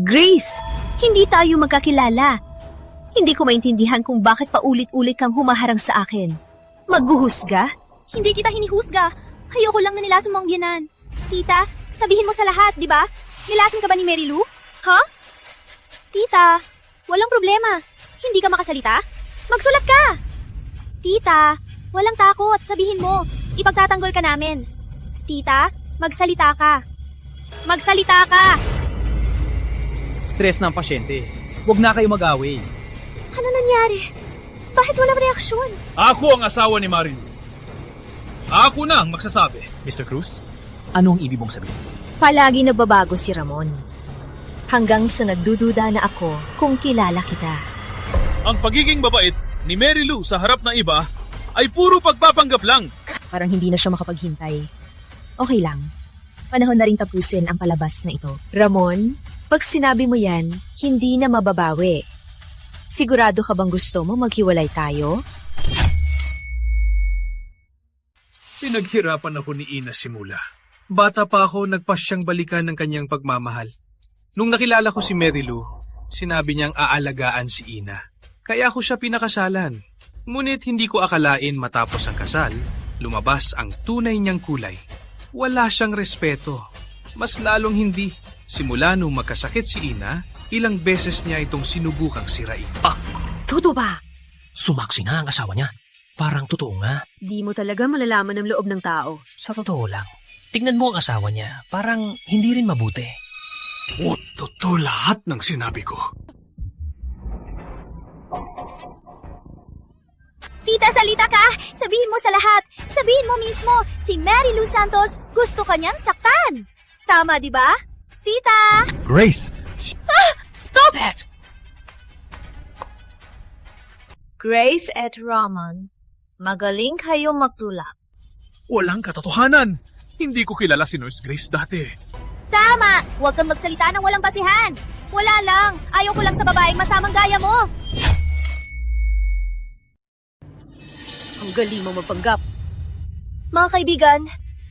Grace! Hindi tayo magkakilala. Hindi ko maintindihan kung bakit paulit-ulit kang humaharang sa akin. Maghuhusga? Hindi kita hinihusga. Ayoko lang na nilason mo ang biyanan. Tita, sabihin mo sa lahat, di ba? Nilason ka ba ni Mary Lou? Ha? Tita, walang problema. Hindi ka makasalita? Magsulat ka! Tita, walang takot. Sabihin mo, ipagtatanggol ka namin. Tita, magsalita ka. Magsalita ka! Stress ng pasyente. Huwag na kayo mag-away. Ano nangyari? Bakit walang reaksyon? Ako ang asawa ni Marilu. Ako na ang magsasabi. Mr. Cruz, ano ang ibig mong sabihin? Palagi nagbabago si Ramon. Hanggang sa nagdududa na ako kung kilala kita. Ang pagiging mabait ni Marilu sa harap ng iba ay puro pagpapanggap lang. Parang hindi na siya makapaghintay. Okay lang. Panahon na ring tapusin ang palabas na ito. Ramon, pag sinabi mo yan, hindi na mababawi. Sigurado ka bang gusto mo maghiwalay tayo? Pinaghirapan ako ni Ina simula. Bata pa ako, nagpasyang balikan ng kanyang pagmamahal. Nung nakilala ko si Marilu, sinabi niyang aalagaan si Ina. Kaya ako siya pinakasalan. Ngunit hindi ko akalain matapos ang kasal, lumabas ang tunay niyang kulay. Wala siyang respeto. Mas lalong hindi. Simula nung magkasakit si Ina, ilang beses niya itong sinubukang sirain. Totoo ba? Sumaksi nga ang asawa niya. Parang totoo nga. Di mo talaga malalaman ang loob ng tao. Sa totoo lang, tingnan mo ang asawa niya. Parang hindi rin mabuti. Totoo lahat ng sinabi ko. Tita, salita ka! Sabihin mo sa lahat! Sabihin mo mismo, si Marilu Santos gusto ka niyang saktan! Tama, di ba? Tita! Grace! Stop it! Grace at Ramon, magaling kayong magtulak. Walang katotohanan. Hindi ko kilala si Nurse Grace dati. Tama! Huwag kang magsalita ng walang basihan! Wala lang! Ayaw ko lang sa babaeng masamang gaya mo! Ang galing mo magpanggap. Mga kaibigan,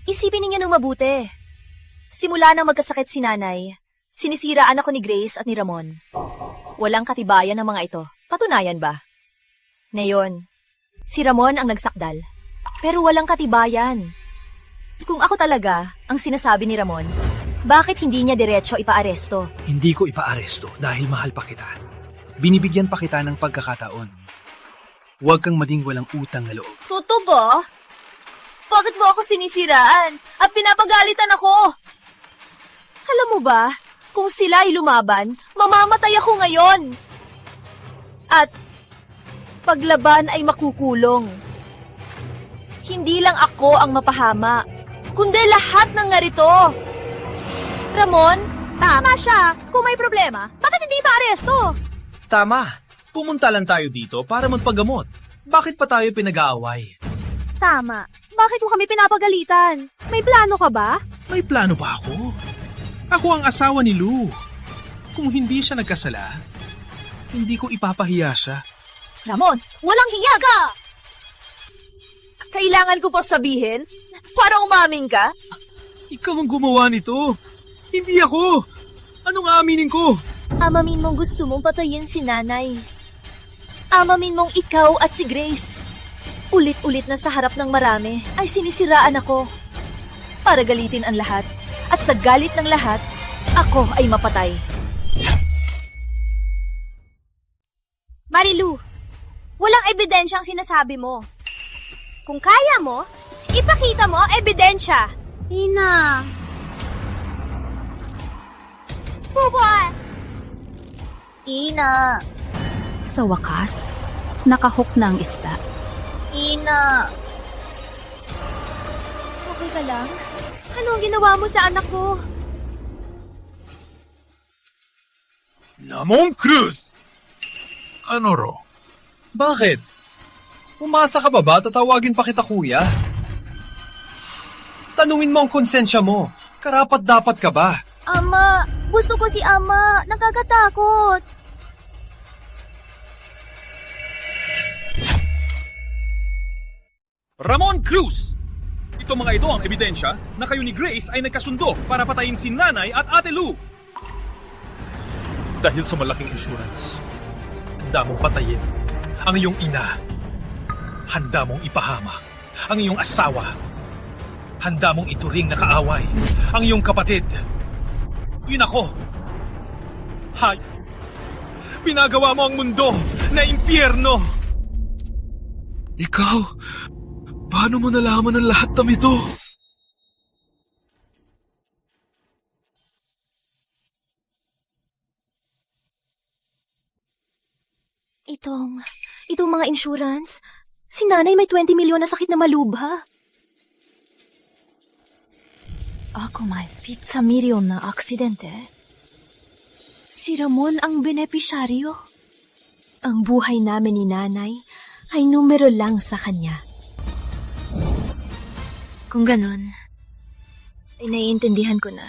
isipin ninyo ng mabuti. Simula nang magkasakit si nanay, sinisiraan ako ni Grace at ni Ramon. Walang katibayan ng mga ito. Patunayan ba? Ngayon, si Ramon ang nagsakdal. Pero walang katibayan. Kung ako talaga ang sinasabi ni Ramon, bakit hindi niya diretso ipaaresto? Hindi ko ipaaresto dahil mahal pa kita. Binibigyan pa kita ng pagkakataon. Huwag kang maging walang utang na loob. Totoo ba? Bakit mo ako sinisiraan at pinapagalitan ako? Alam mo ba, kung sila ay lumaban, mamamatay ako ngayon. At paglaban ay makukulong. Hindi lang ako ang mapahama, kundi lahat ng narito. Ramon, tama siya. Kung may problema, bakit hindi pa aresto? Tama. Pumunta lang tayo dito para magpagamot. Bakit pa tayo pinag-aaway? Tama. Bakit mo kami pinapagalitan? May plano ka ba? May plano ba ako? Ako ang asawa ni Lou. Kung hindi siya nagkasala, hindi ko ipapahiya siya. Ramon, walang hiya ka! Kailangan ko pa sabihin para umamin ka? Ikaw ang gumawa nito. Hindi ako. Anong aaminin ko? Amamin mong gusto mong patayin si nanay. Amamin mong ikaw at si Grace. Ulit-ulit na sa harap ng marami ay sinisiraan ako. Para galitin ang lahat. At sa galit ng lahat, ako ay mapatay. Marilu, walang ebidensyang sinasabi mo. Kung kaya mo, ipakita mo ebidensya. Ina. Bubuan! Ina! Sa wakas, nakahook na ang isda. Ina! Okay ka lang? Ano ang ginawa mo sa anak ko? Ramon Cruz! Ano ro? Bakit? Umasa ka ba ba? Tatawagin pa kita kuya. Tanungin mo ang konsensya mo. Karapat dapat ka ba? Ama, gusto ko si Ama. Nakakatakot. Ramon Cruz! Itong mga ito ang ebidensya na kayo ni Grace ay nagkasundo para patayin si Nanay at Ate Lou. Dahil sa malaking insurance, handa mong patayin ang iyong ina. Handa mong ipahama ang iyong asawa. Handa mong ituring na kaaway ang iyong kapatid. Yun ako. Hay! Pinagawa mo ang mundo na impyerno. Ikaw? Paano mo nalaman ang lahat ng ito? Itong mga insurance. Si nanay may 20 milyon na sakit na malubha. Ako may 5 milyon na aksidente. Si Ramon ang benepisyaryo. Ang buhay namin ni nanay ay numero lang sa kanya. Kung ganon, ay naiintindihan ko na.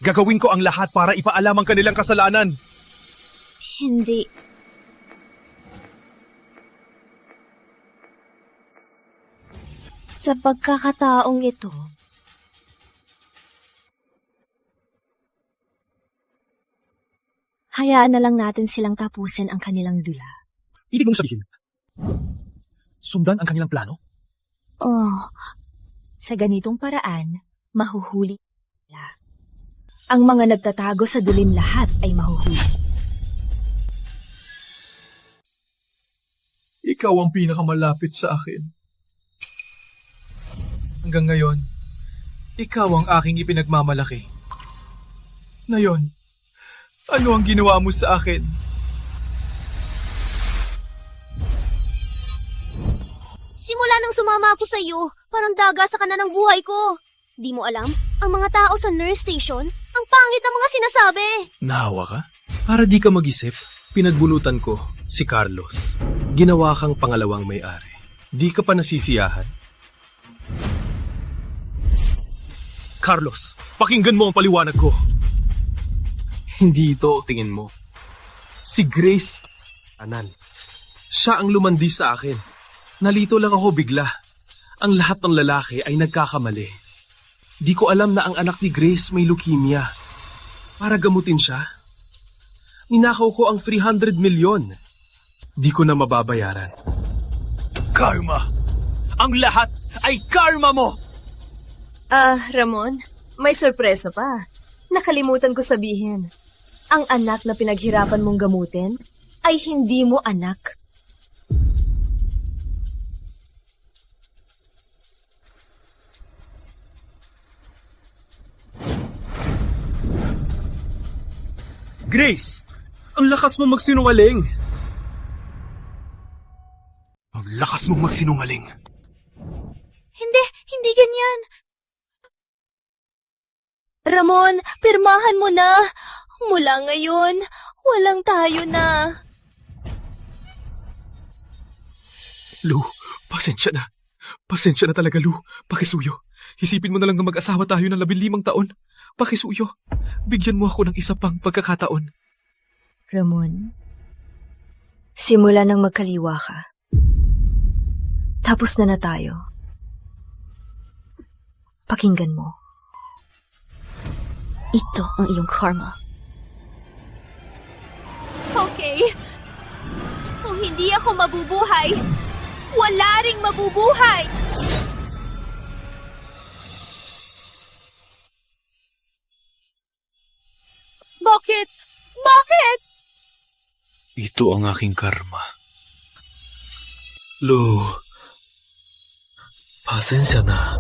Gagawin ko ang lahat para ipaalam ang kanilang kasalanan. Hindi. Sa pagkakataong ito, hayaan na lang natin silang tapusin ang kanilang dula. Ibig mong sabihin, sundan ang kanilang plano? Oh, sa ganitong paraan, mahuhuli sila. Ang mga nagtatago sa dilim lahat ay mahuhuli. Ikaw ang pinakamalapit sa akin. Hanggang ngayon, ikaw ang aking ipinagmamalaki. Ngayon, ano ang ginawa mo sa akin? Simula nang sumama ako sa iyo, parang daga sa kana ng buhay ko. Di mo alam, ang mga tao sa nurse station, ang pangit ng mga sinasabi. Nahawa ka? Para di ka mag-isip, pinagbunutan ko si Carlos. Ginawa kang pangalawang may-ari. Di ka pa nasisiyahan? Carlos, pakinggan mo ang paliwanag ko. Hindi ito tingin mo. Si Grace, anan. Siya ang lumandi sa akin. Nalito lang ako bigla. Ang lahat ng lalaki ay nagkakamali. Di ko alam na ang anak ni Grace may leukemia. Para gamutin siya, ninakaw ko ang 300 milyon. Di ko na mababayaran. Karma! Ang lahat ay karma mo! Ramon, may sorpresa pa. Nakalimutan ko sabihin. Ang anak na pinaghirapan mong gamutin ay hindi mo anak. Grace! Ang lakas mo magsinungaling! Ang lakas mong magsinungaling! Hindi ganyan. Ramon, pirmahan mo na. Mula ngayon, walang tayo na. Lu, pasensya na. Pasensya na talaga, Lu. Pakisuyo. Isipin mo na lang na mag-asawa tayo ng 15 taon. Pakisuyo. Bigyan mo ako ng isa pang pagkakataon. Ramon, simula nang magkaliwa ka. Tapos na tayo. Pakinggan mo. Ito ang iyong karma. Okay. Kung hindi ako mabubuhay, wala ring mabubuhay. Bakit? Bakit? Ito ang aking karma. Lu, pasensya na.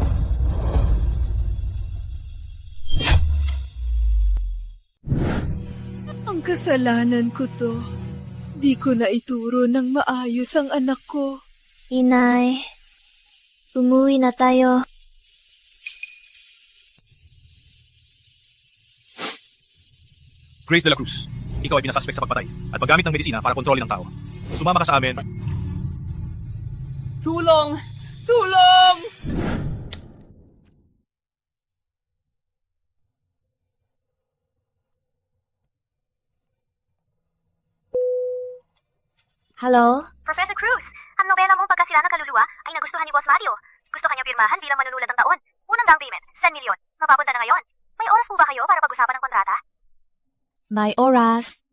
Ang kasalanan ko to. Di ko na ituro ng maayos ang anak ko. Inay, umuwi na tayo. Grace de la Cruz, ikaw ay pinasuspect sa pagpatay at paggamit ng medisina para kontrolin ang tao. Sumama ka sa amin. Tulong! Tulong! Hello? Professor Cruz, ang nobela mong Pagkasira ng Kaluluwa ay nagustuhan ni Boss Mario. Gusto kanya pirmahan bilang manunulat ng taon. Unang down payment, 10 milyon. Mapapunta na ngayon. May oras po ba kayo para pag-usapan ng kontrata? May oras.